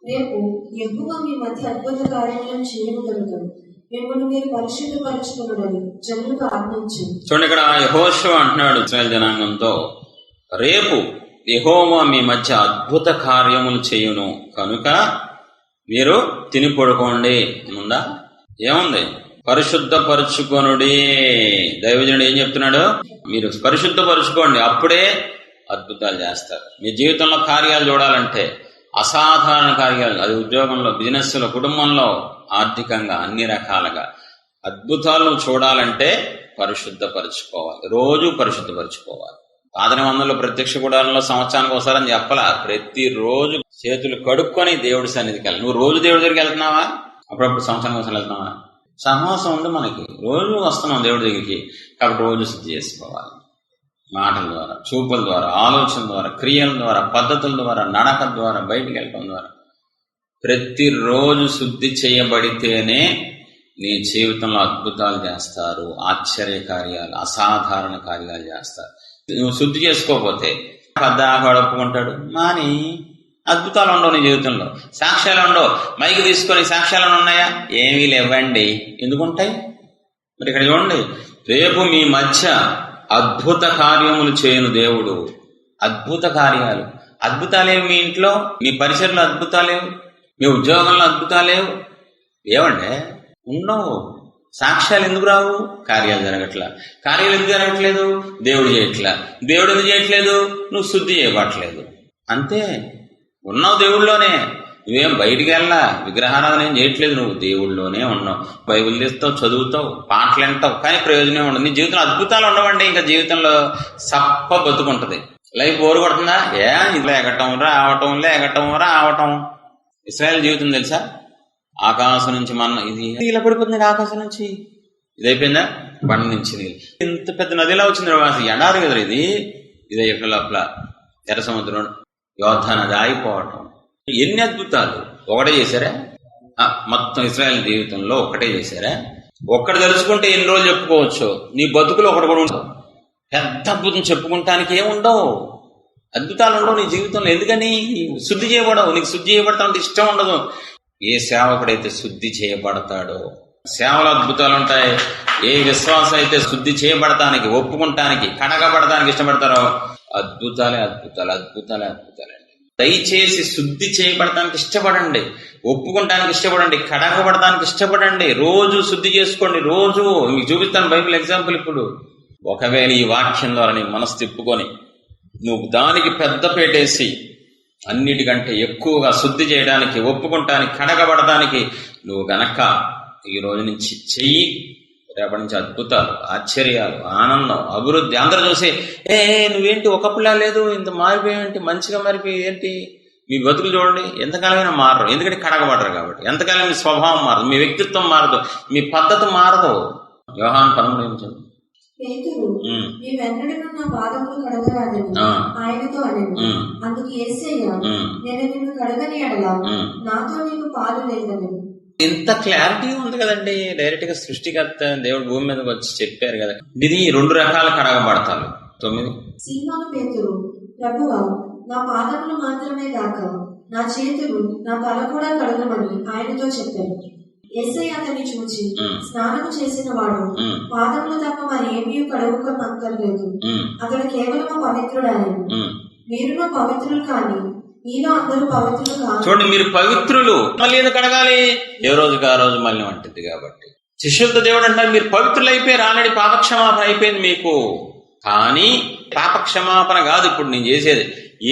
రేపు యెహోవా మీ మధ్య అద్భుత కార్యాలను చేయను కనుక మిమ్మల్ని మీరు పరిశుద్ధపరచుకున్నాడని జనులకు ఆజ్ఞించు. చూడండి, ఇక్కడ యెహోషువ అంటున్నాడు ఇశ్రాయేలు జనాంగంతో, రేపు యెహోవా మీ మధ్య అద్భుత కార్యములు చేయును కనుక మీరు తిని పడుకోండి. ఉందా? ఏముంది? పరిశుద్ధపరచుకొనుడి. దైవజనుడు ఏం చెప్తున్నాడు? మీరు పరిశుద్ధపరచుకోండి, అప్పుడే అద్భుతాలు చేస్తారు. మీ జీవితంలో కార్యాలు చూడాలంటే, అసాధారణ కార్యాలు, అది ఉద్యోగంలో, బిజినెస్ లో, కుటుంబంలో, ఆర్థికంగా, అన్ని రకాలుగా అద్భుతాలు చూడాలంటే పరిశుద్ధపరచుకోవాలి, రోజు పరిశుద్ధపరచుకోవాలి. పాత నిబంధనలో ప్రత్యక్ష గుడారంలో సంవత్సరానికి ఒకసారి చెప్పలా, ప్రతిరోజు చేతులు కడుక్కొని దేవుడి సన్నిధికి వెళ్ళాలి. నువ్వు రోజు దేవుడి దగ్గరికి వెళ్తున్నావా? అప్పుడప్పుడు సంవత్సరానికి ఒకసారి వెళ్తున్నావా? సహవాసం ఉంది మనకి, రోజు వస్తున్నాం దేవుడి దగ్గరికి. కాబట్టి రోజు శుద్ధి చేసుకోవాలి. మాటల ద్వారా, చూపుల ద్వారా, ఆలోచన ద్వారా, క్రియల ద్వారా, పద్ధతుల ద్వారా, నడక ద్వారా, బయటికి వెళ్ళడం ద్వారా ప్రతిరోజు శుద్ధి చేయబడితేనే నీ జీవితంలో అద్భుతాలు చేస్తారు, ఆశ్చర్య కార్యాలు, అసాధారణ కార్యాలు చేస్తారు. నువ్వు శుద్ధి చేసుకోకపోతే పెద్ద ఒప్పుకుంటాడు మాని అద్భుతాలు ఉండవు నీ జీవితంలో, సాక్ష్యాలు ఉండవు. మైకి తీసుకొని సాక్ష్యాలు ఉన్నాయా? ఏమీ లేవండి. ఎందుకుంటాయి? మరి ఇక్కడ చూడండి, రేపు మీ మధ్య అద్భుత కార్యములు చేయను దేవుడు. అద్భుత కార్యాలు. అద్భుతాలేవు మీ ఇంట్లో, మీ పరిసరంలో అద్భుతాలేవు, మీ ఉద్యోగంలో అద్భుతాలేవు. ఏమంటే ఉండవు. సాక్ష్యాలు ఎందుకు రావు? కార్యాలు జరగట్లా. కార్యాలు ఎందుకు జరగట్లేదు? దేవుడు చేయట్లా. దేవుడు ఎందుకు చేయట్లేదు? నువ్వు శుద్ధి చేయబట్టలేదు. అంతే. ఉన్నావు దేవుళ్ళలోనే, నువ్వేం బయటికి వెళ్ళా, విగ్రహారాధన ఏం చేయట్లేదు, నువ్వు దేవుళ్ళలోనే ఉన్నావు. బైబిల్ తీస్తావు, చదువుతావు, పాటలు వింటావు, కానీ ప్రయోజనం ఉండదు. నీ జీవితంలో అద్భుతాలు ఉండవండి. ఇంకా జీవితంలో సప్ప బతుకుంటది. లైఫ్ బోరు కొడుతుందా? ఇది ఎగటం రావటం. ఇశ్రాయేలు జీవితం తెలుసా? ఆకాశం నుంచి ఇది ఇలా పడిపోతుంది. ఆకాశం నుంచి ఇది అయిపోయిందా? బండి నుంచి నీళ్ళు, ఇంత పెద్ద నదిలా వచ్చింది. అసలు ఎడారి కదా ఇదే లోపల ఎర్ర సముద్రం, యోధ నది ఆగిపోవటం. ఎన్ని అద్భుతాలు! ఒకటే చేశారా? మొత్తం ఇశ్రాయేలు జీవితంలో ఒకటే చేశారా? ఒక్కటి తెలుసుకుంటే ఎన్ని రోజులు చెప్పుకోవచ్చు. నీ బతుకులు ఒకటి కూడా ఉండవు. పెద్ద అద్భుతం చెప్పుకుంటానికి ఏముండవు. అద్భుతాలు ఉండవు నీ జీవితంలో. ఎందుకని? శుద్ధి చేయబడవు. నీకు శుద్ధి చేయబడతా ఉంటే ఇష్టం ఉండదు. ఏ సేవకుడైతే శుద్ధి చేయబడతాడో సేవలో అద్భుతాలు ఉంటాయి. ఏ విశ్వాసం అయితే శుద్ధి చేయబడటానికి, ఒప్పుకుంటానికి, కడగబడటానికి ఇష్టపడతారో అద్భుతాలే అద్భుతాలు, అద్భుతాలే అద్భుతాలండి. దయచేసి శుద్ధి చేయబడటానికి ఇష్టపడండి, ఒప్పుకుంటానికి ఇష్టపడండి, కడగబడటానికి ఇష్టపడండి. రోజు శుద్ధి చేసుకోండి. రోజు మీకు చూపిస్తాను బైబిల్ ఎగ్జాంపుల్. ఇప్పుడు ఒకవేళ ఈ వాక్యం ద్వారా నీ మనసు తిప్పుకొని నువ్వు దానికి పెద్ద పెట్టేసి అన్నిటికంటే ఎక్కువగా శుద్ధి చేయడానికి, ఒప్పుకుంటానికి, కడగబడటానికి నువ్వు గనక ఈ రోజు నుంచి చెయ్యి, రేపటి నుంచి అద్భుతాలు, ఆశ్చర్యాలు, ఆనందం, అభివృద్ధి. అందరూ చూసి నువ్వేంటి ఒకప్పుడులా లేదు, ఇంత మారిపోయేంటి, మంచిగా మారిపోయి ఏంటి. మీ బతుకులు చూడండి, ఎంతకాలమైనా మారరు. ఎందుకంటే కడగబడరు కాబట్టి. ఎంతకాలం మీ స్వభావం మారదు, మీ వ్యక్తిత్వం మారదు, మీ పద్ధతి మారదు. యోహాను 13 పేతురు, నీవెన్నడూ నా పాదములు కడగరాదని ఆయనతో అనెను. అందుకు యేసయ్య, నేను నిన్ను కడగని ఎడల నాతో నీకు పాలు లేదనెను. ఇంత క్లారిటీ ఉంది కదండి. డైరెక్ట్ గా సృష్టికర్త దేవుడు భూమి మీదకి వచ్చి చెప్పారు కదా. ఇది 2 రకాల కడగబడతారు. 9 సీమోను పేతురు, ప్రభువా, నా పాదములు మాత్రమే గాక నా చేతులు, నా తల కూడా కడగమని ఆయనతో చెప్పాను. యేసయ్య అతన్ని చూచి, స్నానము చేసిన వాడు పాదములు తప్ప మరి ఏమీ కడుగుకొనక్కర్లేదు, అతడు కేవలం పవిత్రుడాయను. మీరును పవిత్రులు కానీ మీలో అందరూ పవిత్రులు కాదు. చూడండి, మీరు పవిత్రులు. మళ్ళీ ఎందుకు అడగాలి? ఏ రోజుకి ఆ రోజు మళ్ళీ ఉంటుంది కాబట్టి. శిష్యులతో దేవుడు అంటారు, మీరు పవిత్రులు అయిపోయారు, ఆల్రెడీ పాపక్షమాపణ అయిపోయింది మీకు. కానీ పాపక్షమాపణ కాదు ఇప్పుడు నేను చేసేది.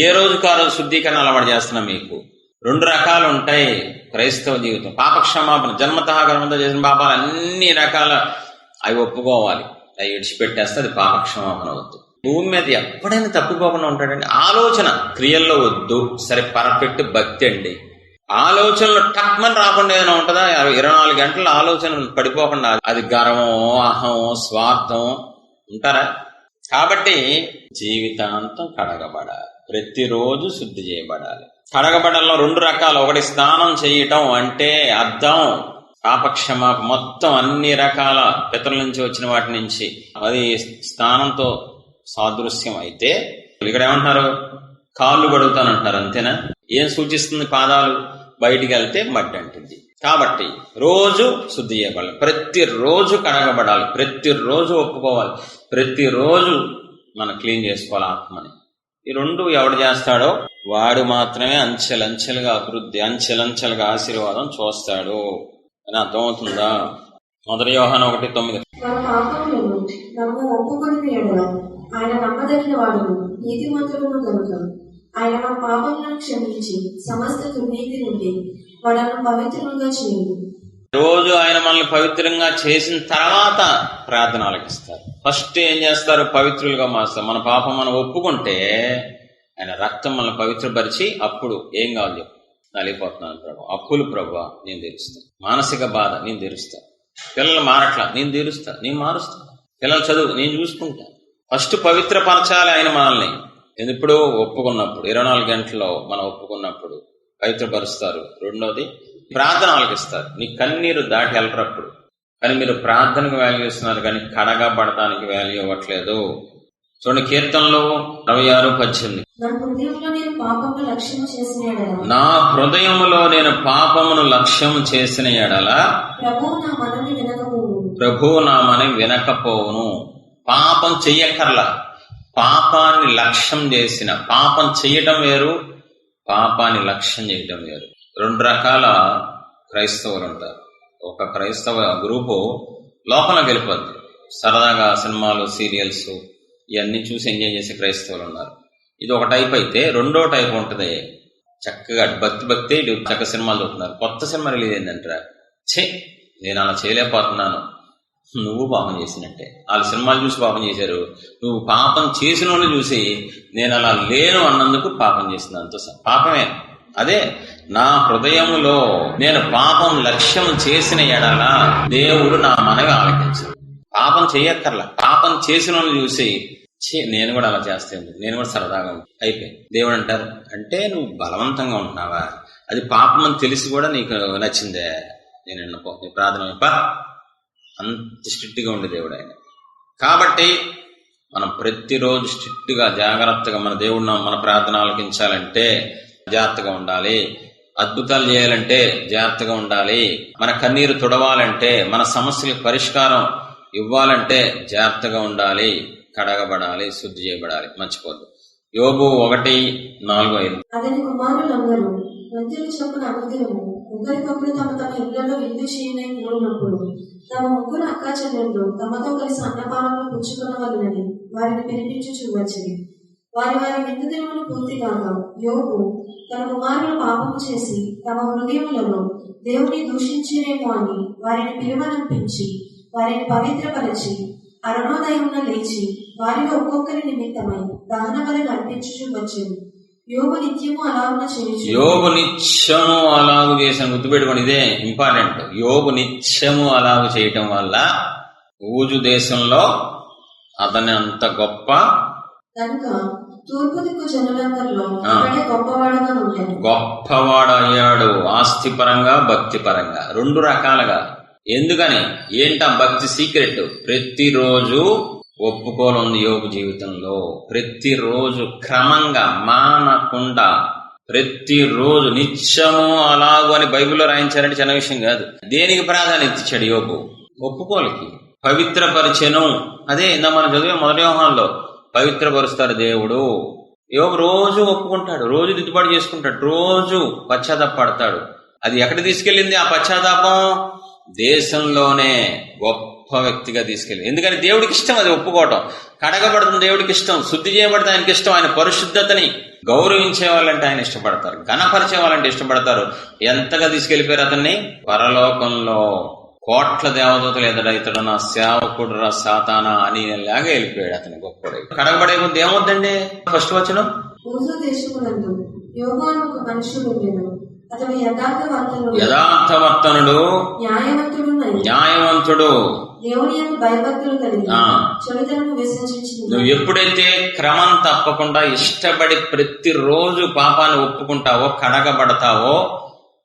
ఏ రోజుకి ఆ రోజు శుద్ధీకరణ అలవాటు చేస్తున్నా మీకు. 2 రకాలు ఉంటాయి క్రైస్తవ జీవితం. పాపక్షమాపణ, జన్మతః చేసిన పాపాలు అన్ని రకాల అవి ఒప్పుకోవాలి, అవి విడిచిపెట్టేస్తే అది పాపక్షమాపణ అవుతుంది. భూమి మీద ఎప్పుడైనా తప్పిపోకుండా ఉంటాడండి. ఆలోచన క్రియల్లో వద్దు. సరే, పర్ఫెక్ట్ భక్తి అండి. ఆలోచనలు టక్మని రాకుండా ఏదైనా ఉంటుందా? 24 గంటల ఆలోచనలు పడిపోకుండా, అది గర్వమో, అహమో, స్వార్థం ఉంటారా? కాబట్టి జీవితాంతం కడగబడాలి, ప్రతిరోజు శుద్ధి చేయబడాలి. కడగబడంలో 2 రకాలు. ఒకటి స్నానం చేయటం అంటే అర్థం పాపక్షమాప, మొత్తం అన్ని రకాల పితరుల నుంచి వచ్చిన వాటి నుంచి. అది స్నానంతో సాదృశ్యం. అయితే ఇక్కడ ఏమంటున్నారు? కాళ్ళు కడుగుతానంటున్నారు, అంతేనా? ఏం సూచిస్తుంది? పాదాలు బయటికి వెళ్తే మట్టి అంటుంది. కాబట్టి రోజు శుద్ధి చేయబడాలి, ప్రతిరోజు కడగబడాలి, ప్రతిరోజు ఒప్పుకోవాలి, ప్రతిరోజు మనం క్లీన్ చేసుకోవాలి ఆత్మని. ఈ 2 ఎవడు చేస్తాడో వాడు మాత్రమే అంచెలంచెలుగా అభివృద్ధి, అంచెలంచెలుగా ఆశీర్వాదం చూస్తాడు అని అర్థమవుతుందా? 1 యోహాను 1:9 మన పాపములను మనము ఒప్పుకొని ఎడల ఆయన నమ్మదగిన వాడును, నీతిమంతుడును కనుక ఆయన మన పాపములను క్షమించి సమస్త దుర్నీతి నుండి మనల్ని పవిత్రంగా చేయండి. రోజు ఆయన మనల్ని పవిత్రంగా చేసిన తర్వాత ప్రార్థన ఆలకిస్తారు. ఫస్ట్ ఏం చేస్తారు? పవిత్రులుగా మారుస్తారు. మన పాపం మనం ఒప్పుకుంటే ఆయన రక్తం మనల్ని పవిత్రపరిచి, అప్పుడు ఏం కావాలి చెప్పు? నలిగిపోతున్నాను ప్రభు, అప్పులు ప్రభు నేను తీరుస్తాను, మానసిక బాధ నేను తీరుస్తాను, పిల్లలు మారట్లా నేను తీరుస్తా, నేను మారుస్తాను, పిల్లల చదువు నేను చూసుకుంటా. ఫస్ట్ పవిత్రపరచాలి ఆయన మనల్ని. ఇప్పుడు ఒప్పుకున్నప్పుడు 24 గంటల్లో మనం ఒప్పుకున్నప్పుడు పవిత్రపరుస్తారు. 2వది ప్రార్థన ఆలకిస్తారు. నీ కన్నీరు దాటి వెళ్ళరప్పుడు. కానీ మీరు ప్రార్థనకు వాల్యూ ఇస్తున్నారు, కానీ కడగబడటానికి వాల్యూ ఇవ్వట్లేదు. చూడండి, కీర్తనలో 66:18 నా హృదయములో నేను పాపమును లక్ష్యం చేసిన ఎడల ప్రభువు నా మనవి వినకపోవును. పాపం చెయ్యక్కర్లా, పాపాన్ని లక్ష్యం చేసిన. పాపం చెయ్యటం వేరు, పాపాన్ని లక్ష్యం చేయటం వేరు. 2 రకాల క్రైస్తవులు ఉంటారు. ఒక క్రైస్తవ గ్రూపు లోకంలోకి వెళ్ళిపోద్ది, సరదాగా సినిమాలు, సీరియల్స్ ఇవన్నీ చూసి ఎంజాయ్ చేసే క్రైస్తవులు ఉన్నారు. ఇది ఒక టైప్. అయితే 2వ టైప్ ఉంటుంది, చక్కగా భక్తి చక్క సినిమాలు చూస్తున్నారు. కొత్త సినిమా రిలీజ్ అయిందంటారా, నేను అలా చేయలేకపోతున్నాను. నువ్వు పాపం చేసినట్టే. వాళ్ళు సినిమాలు చూసి పాపం చేశారు, నువ్వు పాపం చేసిన వాళ్ళు చూసి నేను అలా లేను అన్నందుకు పాపం చేసినంత పాపమే. అదే నా హృదయములో నేను పాపం లక్ష్యం చేసిన ఎడల దేవుడు నా మనవి ఆలకించాడు. పాపం చేయక్కర్లా, పాపం చేసిన వాళ్ళు చూసి నేను కూడా అలా చేస్తాను, నేను కూడా సరదాగా అయిపోయి దేవుడు అంటారు, అంటే నువ్వు బలవంతంగా ఉంటున్నావా? అది పాపం అని తెలిసి కూడా నీకు నచ్చిందే, నేను విన్నపో, నీ ప్రార్థన అంత స్ట్రిక్ట్గా ఉండే దేవుడు ఆయన. కాబట్టి మనం ప్రతిరోజు స్ట్రిక్ట్ గా జాగ్రత్తగా మన దేవుడిని మన ప్రార్థన ఆలకించాలంటే జాగ్రత్తగా ఉండాలి. అద్భుతాలు చేయాలంటే జాగ్రత్తగా ఉండాలి. మన కన్నీరు తుడవాలంటే, మన సమస్యలకు పరిష్కారం ఇవ్వాలంటే జాగ్రత్తగా ఉండాలి. కడగబడాలి, శుద్ధి చేయబడాలి. మర్చిపోద్దు. యోబు 1:4-5. అతని కుమారులందరూ మంత్రుల చొప్పున అనుదినము ఒకరికొకరు తమ తమ ఇళ్లలో విందు చేయనై కూడినప్పుడు తమ ముగ్గురు అక్కా చెల్లెళ్ళు తమతో కలిసి అన్నపానములు పుచ్చుకున్న వలనని వారిని పిలిపించుచూ వచ్చింది. వారి వారి విందు దినములు పూర్తి కాగా యోబు తన కుమారులు పాపము చేసి తమ హృదయములలో దేవుని దూషించినేమో అని వారిని పిలువనంపించి వారిని పవిత్రపరచి అరుణోదయమున లేచి వారిలో ఒక్కొక్కరి నిమిత్తమై దహన బలి అర్పించుచూ వచ్చాడు. యోబు నిత్యము అలాగున చేయుచు. యోబు నిత్యము అలాగు చేసిన గుర్తుపెట్టుకోండి, ఇదే ఇంపార్టెంట్. యోబు నిత్యము అలాగు చేయటం వల్ల ఊజు దేశంలో అతని అంత గొప్ప కనుక తూర్పు దిక్కు జనులందరిలో గొప్పవాడుగా ఉంటాడు. గొప్పవాడయ్యాడు. ఆస్తిపరంగా, భక్తి పరంగా, 2 రకాలుగా. ఎందుకని? ఏంటా భక్తి సీక్రెట్? ప్రతిరోజు ఒప్పుకోలుంది యోబు జీవితంలో. ప్రతిరోజు క్రమంగా మానకుండా ప్రతిరోజు నిత్యము అలాగు అని బైబిల్లో రాయించారంటే చిన్న విషయం కాదు. దేనికి ప్రాధాన్యత ఇచ్చాడు యోబు? ఒప్పుకోలకి. పవిత్రపరిచెను. అదే ఇందా మనం చదివే మొదటి యోహానులో పవిత్రపరుస్తాడు దేవుడు. యోబు రోజు ఒప్పుకుంటాడు, రోజు దిద్దుబాటు చేసుకుంటాడు, రోజు పశ్చాత్తాపడతాడు. అది ఎక్కడ తీసుకెళ్ళింది ఆ పశ్చాత్తాపం? దేశంలోనే గొప్ప వ్యక్తిగా తీసుకెళ్ళింది. ఎందుకని? దేవుడికి ఇష్టం అది ఒప్పుకోవటం. కడగబడుతుంది దేవుడికి ఇష్టం, శుద్ధి చేయబడితే ఆయనకి ఇష్టం. ఆయన పరిశుద్ధతని గౌరవించే వాళ్ళంటే ఆయన ఇష్టపడతారు, ఘనపరిచే వాళ్ళంటే ఇష్టపడతారు. ఎంతగా తీసుకెళ్లిపోయారు అతన్ని? పరలోకంలో కోట్ల దేవదూతలు ఎదుట ఇతడు నా సేవకుడు రా సాతానా అని లాగా వెళ్ళిపోయాడు అతని గొప్ప. కడగబడే కొద్ది ఏమవుద్దండి? ఫస్ట్ వచనం, ఊజు దేశమునందు యోబు అను ఒక మనుషుడు ఉండెను. అతడు యథార్థవర్తనుడు, న్యాయవంతుడు, దేవుని యందు భయభక్తులు కలిగి చెడుతనము విసర్జించి. నువ్వు ఎప్పుడైతే క్రమం తప్పకుండా ఇష్టపడి ప్రతిరోజు పాపాన్ని ఒప్పుకుంటావో, కడగబడతావో,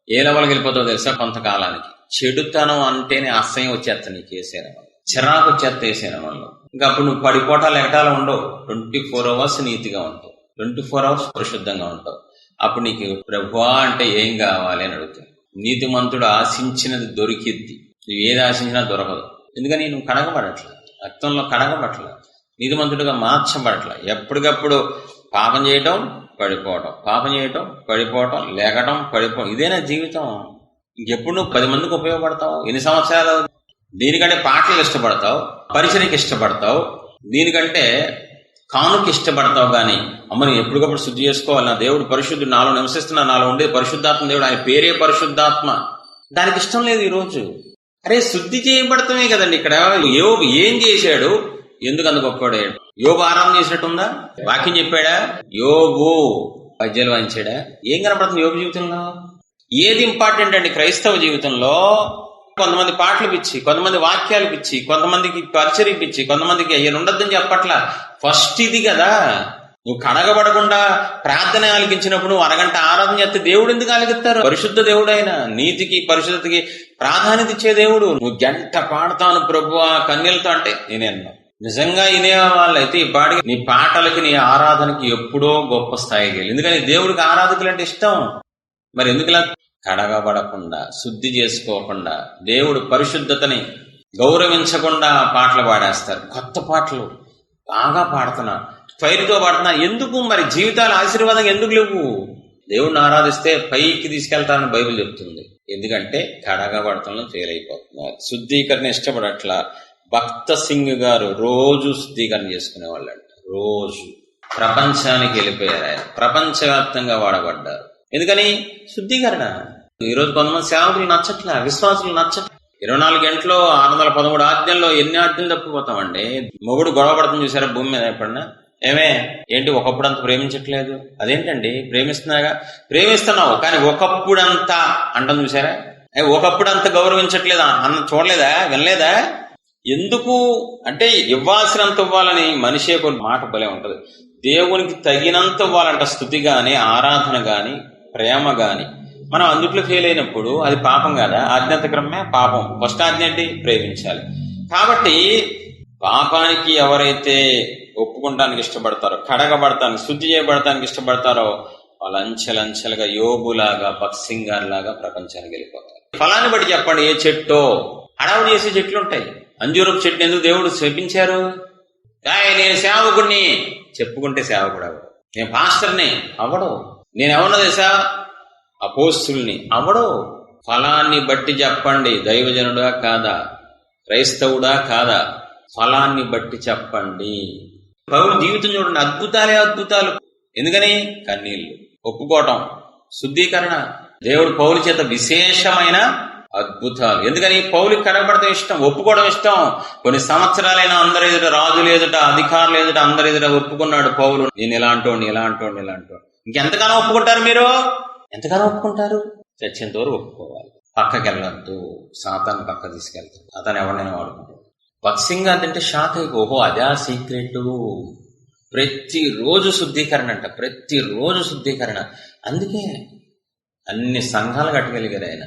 ఏ లెవెల్కి వెళ్ళిపోతావో తెలుసా? కొంతకాలానికి చెడుతనం అంటేనే అసహ్యం వచ్చేస్తా నీకు వేసేన వాళ్ళు, చిరాకు వచ్చేస్తా వేసేన వాళ్ళు. ఇంకా అప్పుడు నువ్వు పడిపోటాలు ఎగటాలు ఉండవు. 24 hours నీతిగా ఉంటావు, 24 hours పరిశుద్ధంగా ఉంటావు. అప్పుడు నీకు ప్రభువా అంటే ఏం కావాలి అని అడుగుతావు. నీతిమంతుడు ఆశించినది దొరికిద్ది, నువ్వు ఏది ఆశించినా దొరకదు. ఎందుకని? నువ్వు కడగబడట్ల, రక్తంలో కడగబట్ల, నీతిమంతుడిగా మార్చబడట్ల. ఎప్పటికప్పుడు పాపం చేయటం, పడిపోవటం, పాపం చేయటం, పడిపోవటం, లేకటం, పడిపోవడం. ఇదేనా జీవితం? ఇంకెప్పుడు నువ్వు 10 మందికి ఉపయోగపడతావు? ఎన్ని సంవత్సరాలు? దీనికంటే పాటలకు ఇష్టపడతావు, పరిచయకి ఇష్టపడతావు, దీనికంటే కానుక ఇష్టపడతావు. కానీ అమ్మ నేను ఎప్పటికప్పుడు శుద్ధి చేసుకోవాలి, నా దేవుడు పరిశుద్ధుడు, నాలో నివసిస్తున్నా, నాలో ఉండేది పరిశుద్ధాత్మ దేవుడు, ఆయన పేరే పరిశుద్ధాత్మ. దానికి ఇష్టం లేదు ఈరోజు. అరే శుద్ధి చేయబడతామే కదండి. ఇక్కడ యోబు ఏం చేశాడు? ఎందుకు అంత గొప్పవాడాడు? యోబు ఆరాధన చేసినట్టుందా? వాక్యం చెప్పాడా? యోబు పద్యాలు వాయించాడా? ఏం కనపడుతుంది యోబు జీవితంలో? ఏది ఇంపార్టెంట్ అండి క్రైస్తవ జీవితంలో? కొంతమంది పాటలు పిచ్చి, కొంతమంది వాక్యాలు పిచ్చి, కొంతమందికి పరిచర్య పిచ్చి, కొంతమందికి అయ్యను ఉండద్దని చెప్పట్లా. ఫస్ట్ ఇది కదా. నువ్వు కడగబడకుండా ప్రార్థన ఆలకించినప్పుడు నువ్వు అరగంట ఆరాధన చేస్తే దేవుడు ఎందుకు ఆలకిస్తారు? పరిశుద్ధ దేవుడు ఆయన, నీతికి పరిశుద్ధతకి ప్రాధాన్యత ఇచ్చే దేవుడు. నువ్వు గంట పాడతాను ప్రభువా కన్నీళ్లతో అంటే నేనేన్నా నిజంగా వినే వాళ్ళైతే ఈ పాటికి నీ పాటలకి నీ ఆరాధనకి ఎప్పుడో గొప్ప స్థాయికి వెళ్ళి. ఎందుకని దేవుడికి ఆరాధకులు అంటే ఇష్టం. మరి ఎందుకులా? కడగబడకుండా, శుద్ధి చేసుకోకుండా, దేవుడు పరిశుద్ధతని గౌరవించకుండా పాటలు పాడేస్తారు. కొత్త పాటలు బాగా పాడుతున్నా, ఫైర్తో పాడుతున్నా. ఎందుకు? మరి జీవితాలు ఆశీర్వాదంగా ఎందుకు లేవు? దేవుడిని ఆరాధిస్తే పైకి తీసుకెళ్తానని బైబిల్ చెప్తుంది. ఎందుకంటే కడగబడతంలో ఫెయిల్ అయిపోతున్నారు, శుద్ధీకరణ ఇష్టపడట్లా. భక్త సింగ్ గారు రోజు శుద్ధీకరణ చేసుకునేవాళ్ళంట. రోజు ప్రపంచానికి వెళ్ళిపోయారు ఆయన, ప్రపంచవ్యాప్తంగా వాడబడ్డారు. ఎందుకని? శుద్ధీకరణ. ఈరోజు కొంతమంది సేవకులు నచ్చట్లా, విశ్వాసులు నచ్చట్లా. 24 గంటల్లో 613 ఆజ్ఞల్లో ఎన్ని ఆజ్ఞలు తప్పిపోతామండి. మొగుడు గొడవ పడుతుంది చూసారా భూమి మీద ఎప్పుడన్నా? ఏమే ఏంటి ఒకప్పుడు అంత ప్రేమించట్లేదు? అదేంటండి ప్రేమిస్తున్నాగా? ప్రేమిస్తున్నావు కానీ ఒకప్పుడంతా అంటాం చూసారా? ఒకప్పుడు అంత గౌరవించట్లేదా అన్న చూడలేదా, వినలేదా? ఎందుకు అంటే ఇవ్వాల్సినంత ఇవ్వాలని మనిషే కొన్ని మాట భలే ఉంటది. దేవునికి తగినంత ఇవ్వాలంట. స్తుతి గాని, ఆరాధన గాని, ప్రేమ గాని. మనం అందుట్లో ఫెయిల్ అయినప్పుడు అది పాపం కదా? ఆజ్ఞాతక్రమే పాపం. ఫస్ట్ ఆజ్ఞ ఏంటి? ప్రేమించాలి. కాబట్టి పాపానికి ఎవరైతే ఒప్పుకుంటానికి ఇష్టపడతారో, కడగబడటానికి, శుద్ధి చేయబడటానికి ఇష్టపడతారో వాళ్ళు అంచెలంచెలుగా యోబులాగా, భక్సింగార్ లాగా ప్రపంచానికి వెళ్ళిపోతారు. ఫలాన్ని బట్టి చెప్పండి, ఏ చెట్టో హడావుడి చేసే చెట్లు ఉంటాయి. అంజూరపు చెట్టు ఎందుకు దేవుడు శపించారు? నేను సేవకుడిని చెప్పుకుంటే సేవకుడు అవడు, నేను పాస్టర్ని అవడు, నేను ఎవరో తెలుసా అపోస్తుల్ని అవడు. ఫలాన్ని బట్టి చెప్పండి, దైవజనుడా కాదా, క్రైస్తవుడా కాదా, ఫలాన్ని బట్టి చెప్పండి. పౌలు జీవితం చూడండి, అద్భుతాలే అద్భుతాలు. ఎందుకని? కన్నీళ్లు, ఒప్పుకోవటం, శుద్ధీకరణ, దేవుడు పౌలు చేత విశేషమైన అద్భుతాలు. ఎందుకని? పౌలికి కడగబడటం ఇష్టం, ఒప్పుకోవడం ఇష్టం. కొన్ని సంవత్సరాలైనా అందరి ఎదుట, రాజులు ఎదుట, అధికారులు ఎదుట, అందరి ఎదుట ఒప్పుకున్నాడు పౌలు, నేను ఇలాంటోని. ఇంకెంతగానో ఒప్పుకుంటారు మీరు? ఎంతగానో ఒప్పుకుంటారు? చచ్చేంత వరకు ఒప్పుకోవాలి. పక్కకి వెళ్ళొద్దు, సాతాను పక్క తీసుకెళ్తాడు, అతను ఎవరినైనా వాడుకుంటాడు. భక్సింగ్ అంటే షాక్ అయిపో, ఓహో అదే ఆ సీక్రెట్. ప్రతిరోజు శుద్ధీకరణ అంట, ప్రతిరోజు శుద్ధీకరణ. అందుకే అన్ని సంఘాలు కట్టగలిగారు ఆయన.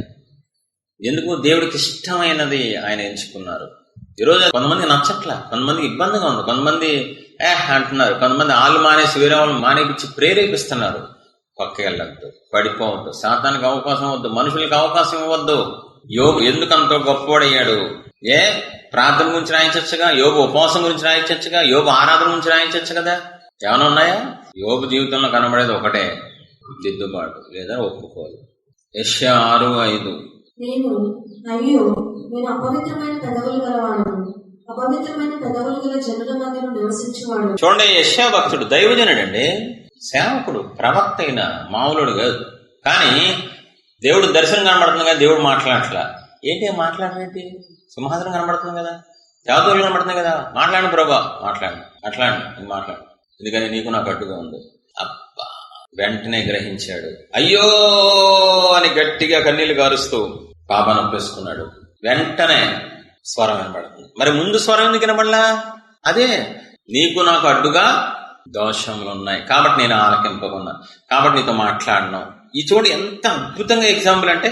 ఎందుకు? దేవుడికి ఇష్టమైనది ఆయన ఎంచుకున్నారు. ఈరోజు కొంతమంది నచ్చట్లా, కొంతమంది ఇబ్బందిగా ఉంది, కొంతమంది అంటున్నారు, కొంతమంది ఆళ్ళు మానేసి వేరే వాళ్ళు మానేపించి ప్రేరేపిస్తున్నారు. పక్కకి వెళ్ళద్దు, పడిపోవద్దు, సాతానికి అవకాశం ఇవ్వద్దు, మనుషులకు అవకాశం ఇవ్వద్దు. యోబు ఎందుకంత గొప్పవాడయ్యాడు? ప్రార్థన గురించి రాయించచ్చుగా, యోబు ఉపవాసం గురించి రాయించచ్చుగా, యోబు ఆరాధన గురించి రాయించచ్చు కదా. ఏమైనా ఉన్నాయా? యోబు జీవితంలో కనబడేది ఒకటే, దిద్దుబాటు లేదా ఒప్పుకోలు. యెషయా 6:5 నేను అపవిత్రమైన పెదవులు గలవాడు, అపవిత్రమైన పెదవులు గల జనుల మధ్యలో నివసించేవాడు. చూడండి, యెషయా భక్తుడు, దైవజనుడు అండి, సేవకుడు, ప్రవక్త అయిన మామూలుడు కాదు. కానీ దేవుడు దర్శనం కనబడుతుంది కదా, దేవుడు మాట్లాడట్లా. ఏంటి మాట్లాడేంటి? సింహాసనం కనబడుతుంది కదా, దేవతలు కనబడుతుంది కదా, మాట్లాడండి ప్రభా, మాట్లాడు. ఎందుకని? నీకు నాకు అడ్డుగా ఉంది. అబ్బా, వెంటనే గ్రహించాడు. అయ్యో అని గట్టిగా కన్నీళ్లు గారుస్తూ పాపాన్ని ఒప్పేసుకున్నాడు. వెంటనే స్వరం వినబడుతుంది. మరి ముందు స్వరం ఎందుకు వినబడలా? అదే, నీకు నాకు అడ్డుగా దోషములు ఉన్నాయి కాబట్టి నేను ఆలకింపకున్నా, కాబట్టి నీతో మాట్లాడను. ఈ చూడు ఎంత అద్భుతంగా ఎగ్జాంపుల్ అంటే,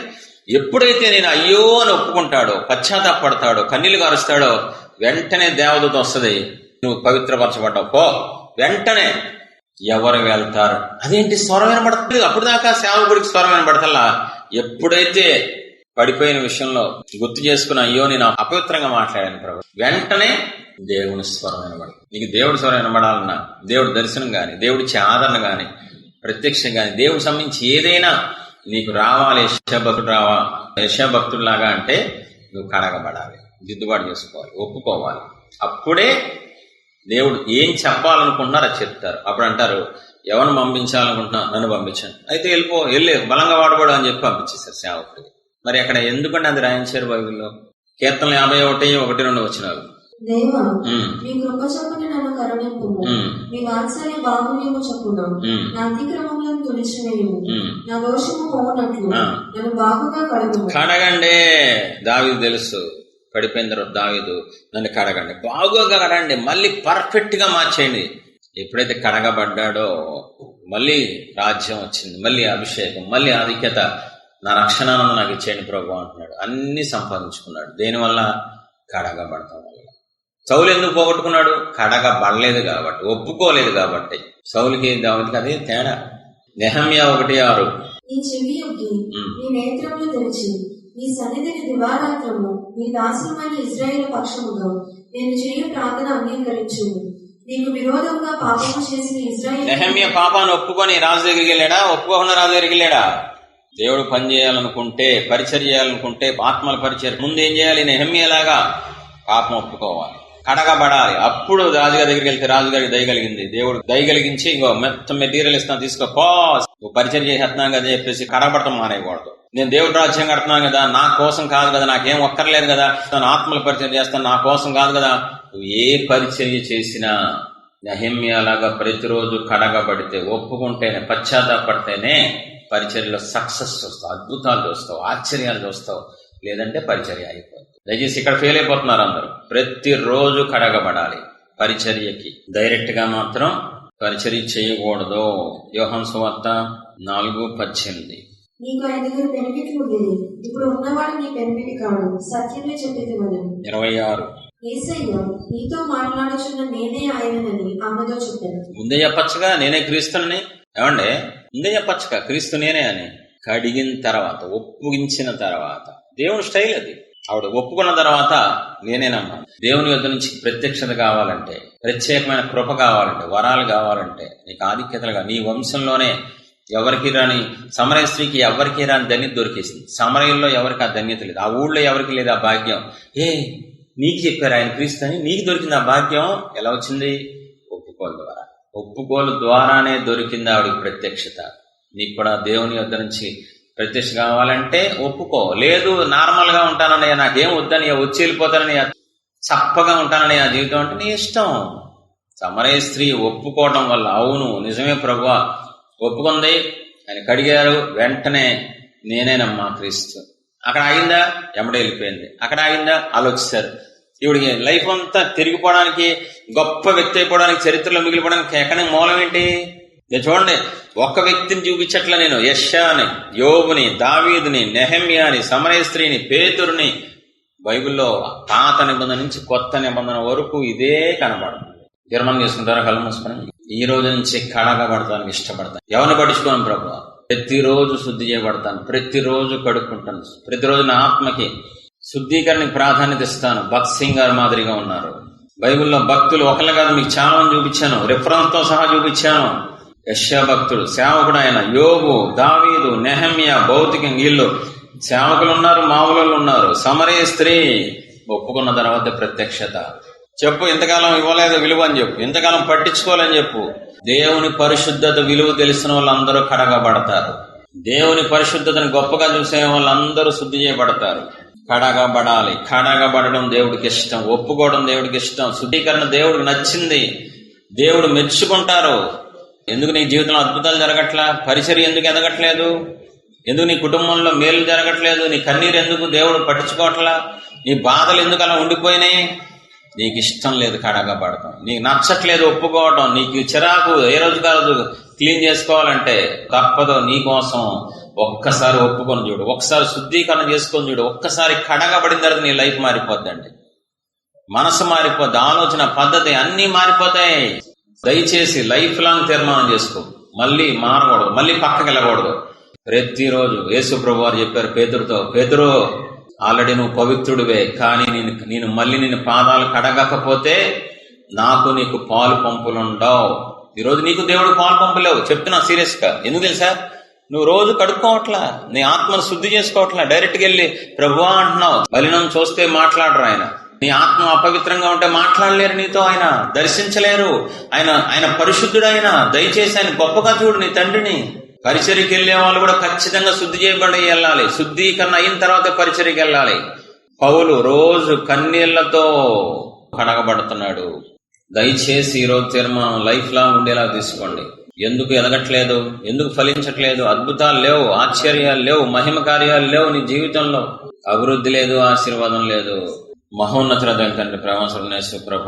ఎప్పుడైతే నేను అయ్యో అని ఒప్పుకుంటాడో, పశ్చాత్తాపడతాడో, కన్నీళ్లు గారుస్తాడో, వెంటనే దేవదూత వస్తుంది, నువ్వు పవిత్రపరచబడ్డావు పో. వెంటనే ఎవరు వెళ్తారు? అదేంటి? స్వరం వినబడుతుంది. అప్పుడు దాకా సేవకుడికి స్వరం వినబడతల్లా. ఎప్పుడైతే పడిపోయిన విషయంలో గుర్తు చేసుకుని అయ్యో నేను అపవిత్రంగా మాట్లాడాను ప్రభు, వెంటనే దేవుని స్వరం వినబడుతుంది. నీకు దేవుడి స్వరం వినబడాలన్నా, దేవుడి దర్శనం గాని, దేవుడిచ్చే ఆదరణ గాని, ప్రత్యక్షం గాని, దేవుడు సంబంధించి ఏదైనా నీకు రావాలి. యెషయా భక్తుడిలాగా అంటే నువ్వు కడగబడాలి, దిద్దుబాటు చేసుకోవాలి, ఒప్పుకోవాలి. అప్పుడే దేవుడు ఏం చెప్పాలనుకుంటున్నారో చెప్తారు. అప్పుడు అంటారు, ఎవరిని పంపించాలనుకుంటున్నా, నన్ను పంపించాను. అయితే వెళ్ళి బలంగా వాడబడు అని చెప్పి పంపించేశారు సేవకుడికి. మరి అక్కడ ఎందుకంటే అది రాయించారు బైబిల్లో? కీర్తనలు 51:1-2 వచ్చినారు. దేవా, మీ కృప చొప్పున నన్ను కరుణింపుము, మీ వాత్సల్య బాహుళ్యము చొప్పున నా అతిక్రమములను తుడిచివేయుము, నా దోషము పోనట్లు నన్ను బాగుగా కడుగుము. కడగండి. దావీదు తెలుసు, పడిపోయిన తర్వాత దావీదు, నన్ను కడగండి, బాగుగా కడగండి, మళ్ళీ పర్ఫెక్ట్ గా మార్చేయండి. ఎప్పుడైతే కడగబడ్డాడో మళ్ళీ రాజ్యం వచ్చింది, మళ్ళీ అభిషేకం, మళ్ళీ ఆధిక్యత. నా రక్షణను నాకు ఇచ్చేయండి ప్రభు అంటున్నాడు. అన్ని సంపాదించుకున్నాడు. దేనివల్ల? కడగబడతాం వల్ల. సౌలు ఎందుకు పోగొట్టుకున్నాడు? కడగబడలేదు కాబట్టి, ఒప్పుకోలేదు కాబట్టి. సౌలుకి దావీదుకి అదే తేడా. నెహమ్యా 1:6 నీ చెవి యొగ్గి నీ నేత్రములు తెరిచి నీ సన్నిధిని దివారాత్రము నీ దాసులమైన ఇశ్రాయేలు పక్షముగా నేను చేయు ప్రార్థన అంగీకరించు. నీకు విరోధంగా పాపము చేసిన ఇశ్రాయేలు. నెహమ్యా పాపాన్ని ఒప్పుకొని రాజు దగ్గరికి వెళ్ళాడా? ఒప్పుకోకుండా రాజు దగ్గరికి వెళ్ళాడా? దేవుడు పని చేయాలనుకుంటే, పరిచర్య చేయాలనుకుంటే, ఆత్మల పరిచర్య ముందు ఏం చేయాలి? నెహమ్యాలాగా పాపం ఒప్పుకోవాలి, కడగబడాలి. అప్పుడు రాజుగారి దగ్గరికి వెళ్తే రాజుగారికి దయగలిగింది. దేవుడు దయగలిగించి ఇంకో మొత్తం మెటీరియల్ ఇస్తాను, తీసుకోపో, పరిచర్య చేసేస్తున్నాను కదా చెప్పేసి కడగబడటం మానేయకూడదు. నేను దేవుడి రాజ్యం కడుతున్నాను కదా, నా కోసం కాదు కదా, నాకేం ఒక్కర్లేదు కదా, తను ఆత్మల పరిచర్య చేస్తాను, నా కోసం కాదు కదా. నువ్వు ఏ పరిచర్య చేసినా నెహమ్యాలాగా ప్రతిరోజు కడగబడితే, ఒప్పుకుంటేనే, పశ్చాత్తాపడితేనే పరిచర్యలో సక్సెస్ చూస్తావు, అద్భుతాలు చూస్తావు, ఆశ్చర్యాలు చూస్తావు. లేదంటే పరిచర్య అయిపోతుంది. దయచేసి ఇక్కడ ఫెయిల్ అయిపోతున్నారు అందరూ. ప్రతిరోజు కడగబడాలి పరిచర్యకి. డైరెక్ట్ గా మాత్రం పరిచర్య చేయకూడదు. యోహాను సువార్త 4:18 నీకు 5 బెనిఫిట్లు ఉండేది, ఇప్పుడు ఉన్నవాడు నీ బెనిఫిట్ కాదు, సత్యమే చెప్పేది. 26 యేసయ్య నీతో మాట్లాడుచున్న నేనే ఆయననని ఆమెతో చెప్పాను. ముందే చెప్పచ్చుగా నేనే క్రీస్తుని. ఏమండే ముందే చెప్పచ్చుగా క్రీస్తు నేనే అని. కడిగిన తర్వాత, ఒప్పుగించిన తర్వాత, దేవుని స్టైల్ అది. ఆవిడ ఒప్పుకున్న తర్వాత నేనేనమ్మా. దేవుని యొద్ద నుంచి ప్రత్యక్షత కావాలంటే, ప్రత్యేకమైన కృప కావాలంటే, వరాలు కావాలంటే, నీకు ఆధిక్యతలుగా నీ వంశంలోనే ఎవరికి రాని సమరయ స్త్రీకి ఎవరికి రాని ధన్యత దొరికేసింది. సమరయంలో ఎవరికి ఆ ధన్యత లేదు, ఆ ఊళ్ళో ఎవరికి లేదు ఆ భాగ్యం. నీకు చెప్పారు ఆయన క్రీస్తు అని, నీకు దొరికింది ఆ భాగ్యం. ఎలా వచ్చింది? ఒప్పుకోలు ద్వారా. ఒప్పుకోలు ద్వారానే దొరికింది ఆవిడికి ప్రత్యక్షత. నీకు కూడా దేవుని యొద్ద నుంచి ప్రత్యక్ష కావాలంటే ఒప్పుకో. లేదు నార్మల్ గా ఉంటానని, నాకేం వద్దని, వచ్చి వెళ్ళిపోతానని, చప్పగా ఉంటానని ఆ జీవితం అంటే నీ ఇష్టం. సమరయ స్త్రీ ఒప్పుకోవడం వల్ల, అవును నిజమే ప్రభువా ఒప్పుకుంది, ఆయన కడిగారు, వెంటనే నేనేనమ్మా క్రీస్తు. అక్కడ ఆగిందా? ఎమ్మడే వెళ్ళిపోయింది. అక్కడ ఆగిందా? ఆలోచిస్తారు. ఇవిడికి లైఫ్ అంతా తిరిగిపోవడానికి, గొప్ప వ్యక్తి అయిపోవడానికి, చరిత్రలో మిగిలిపోవడానికి ఎక్కడ మూలం ఏంటి? నేను చూడండి, ఒక్క వ్యక్తిని చూపించట్ల నేను. యెషయాని, యోబుని, దావీదుని, నెహమ్యాని, సమరయ స్త్రీని, పేతురుని. బైబిల్లో పాత నిబంధన నుంచి కొత్త నిబంధన వరకు ఇదే కనబడుతుంది. తీర్మానం చేసుకుంటారా కళ్ళు మూసుకొని? ఈ రోజు నుంచి కడగబడతానికి ఇష్టపడతాను. ఎవరిని పట్టించుకోను ప్రభు. ప్రతిరోజు శుద్ధి చేయబడతాను, ప్రతిరోజు కడుక్కుంటాను, ప్రతిరోజు నా ఆత్మకి శుద్ధీకరణకి ప్రాధాన్యత ఇస్తాను. భక్త్ సింగ్ గారు మాదిరిగా ఉన్నారు. బైబిల్లో భక్తులు ఒకళ్ళు కాదు, మీకు చాలా మంది చూపించాను, రిఫరెన్స్ తో సహా చూపించాను. యెషయా భక్తుడు, సేవకుడు ఆయన, యోబు, దావీదు, నెహమ్యా, భౌతికంగా వీళ్ళు సేవకులు ఉన్నారు, మామూలు ఉన్నారు. సమరయ స్త్రీ ఒప్పుకున్న తర్వాత ప్రత్యక్షత. చెప్పు, ఇంతకాలం ఇవ్వలేదు విలువ అని చెప్పు, ఇంతకాలం పట్టించుకోవాలని చెప్పు. దేవుని పరిశుద్ధత విలువ తెలిసిన వాళ్ళందరూ కడగబడతారు. దేవుని పరిశుద్ధతను గొప్పగా చూసే వాళ్ళందరూ శుద్ధి చేయబడతారు. కడగబడాలి. కడగబడడం దేవుడికి ఇష్టం, ఒప్పుకోవడం దేవుడికి ఇష్టం, శుద్ధీకరణ దేవుడికి నచ్చింది, దేవుడు మెచ్చుకుంటారు. ఎందుకు నీ జీవితంలో అద్భుతాలు జరగట్లా? పరిచర్య ఎందుకు ఎదగట్లేదు? ఎందుకు నీ కుటుంబంలో మేలు జరగట్లేదు? నీ కన్నీరు ఎందుకు దేవుడు పట్టించుకోవట్లా? నీ బాధలు ఎందుకు అలా ఉండిపోయినాయి? నీకు ఇష్టం లేదు కడగబడటం, నీకు నచ్చట్లేదు ఒప్పుకోవడం, నీకు చిరాకు ఏ రోజు కాదు క్లీన్ చేసుకోవాలంటే తప్పదు. నీకోసం ఒక్కసారి ఒప్పుకొని చూడు, ఒక్కసారి శుద్ధీకరణ చేసుకొని చూడు, ఒక్కసారి కడగబడిన తర్వాత నీ లైఫ్ మారిపోద్దండి. మనసు మారిపోద్ది, ఆలోచన పద్ధతి అన్నీ మారిపోతాయి. దయచేసి లైఫ్ లాంగ్ తీర్మానం చేసుకో. మళ్ళీ మారకూడదు, మళ్ళీ పక్కకి వెళ్ళకూడదు. ప్రతిరోజు యేసు ప్రభు వారు చెప్పారు పేతురుతో, పేతురు ఆల్రెడీ నువ్వు పవిత్రుడివే, కానీ నేను మళ్ళీ నిన్ను పాదాలు కడగకపోతే నాకు నీకు పాలు పంపులుండవు. ఈరోజు నీకు దేవుడు పాలు పంపులేవు. చెప్తున్నా సీరియస్ గా. ఎందుకు తెలుసా? నువ్వు రోజు కడుక్కోవట్లా, నీ ఆత్మను శుద్ధి చేసుకోవట్లా. డైరెక్ట్గా వెళ్ళి ప్రభువా అంటున్నావు. బలినం చూస్తే మాట్లాడరు ఆయన. నీ ఆత్మ అపవిత్రంగా ఉంటే మాట్లాడలేరు నీతో, ఆయన దర్శించలేరు. ఆయన పరిశుద్ధుడు. ఆయన దయచేసి ఆయన గొప్పగా చూడు నీ తండ్రిని. పరిచర్యకి వెళ్లే వాళ్ళు కూడా ఖచ్చితంగా శుద్ధి చేయబడి వెళ్ళాలి. శుద్ధీకరణ అయిన తర్వాత పరిచర్యకి వెళ్ళాలి. పౌలు రోజు కన్నీళ్లతో కడగబడుతున్నాడు. దయచేసి ఈరోజు తీర్మానం లైఫ్ లాంగ్ ఉండేలా తీసుకోండి. ఎందుకు ఎదగట్లేదు? ఎందుకు ఫలించట్లేదు? అద్భుతాలు లేవు, ఆశ్చర్యాలు లేవు, మహిమ కార్యాలు లేవు నీ జీవితంలో. అభివృద్ధి లేదు, ఆశీర్వాదం లేదు. మహోన్నతుల తండ్రి, ప్రేమసునేశ్వర ప్రభ,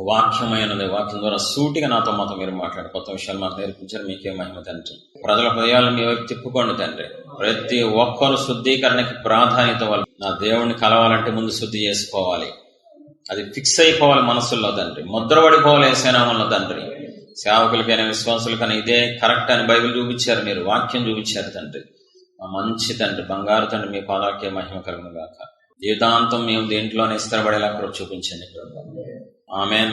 వాక్యమైనది. వాక్యం ద్వారా సూటిగా నాతో మాతో మీరు మాట్లాడు, కొత్త విషయాలు మాకు నేర్పించారు. మీకే మహిమ తండ్రి. ప్రజల హృదయాలను మీ వైపు తిప్పుకోండి తండ్రి. ప్రతి ఒక్కరు శుద్ధీకరణకి ప్రాధాన్యత వల్ల నా దేవుణ్ణి కలవాలంటే ముందు శుద్ధి చేసుకోవాలి. అది ఫిక్స్ అయిపోవాలి మనసుల్లో తండ్రి. ముద్రపడిపోవాలి యేసునామములో తండ్రి. సేవకులకైనా విశ్వాసులకైనా ఇదే కరెక్ట్ అని బైబిల్ చూపించారు, మీరు వాక్యం చూపించారు తండ్రి. మా మంచి తండ్రి, బంగారు తండ్రి, మీ పాదాకే మహిమ కలుగును గాక. జీవితాంతం మేము దేంట్లోనే స్థిరపడేలా కూడా చూపించండి. ఆమేన్.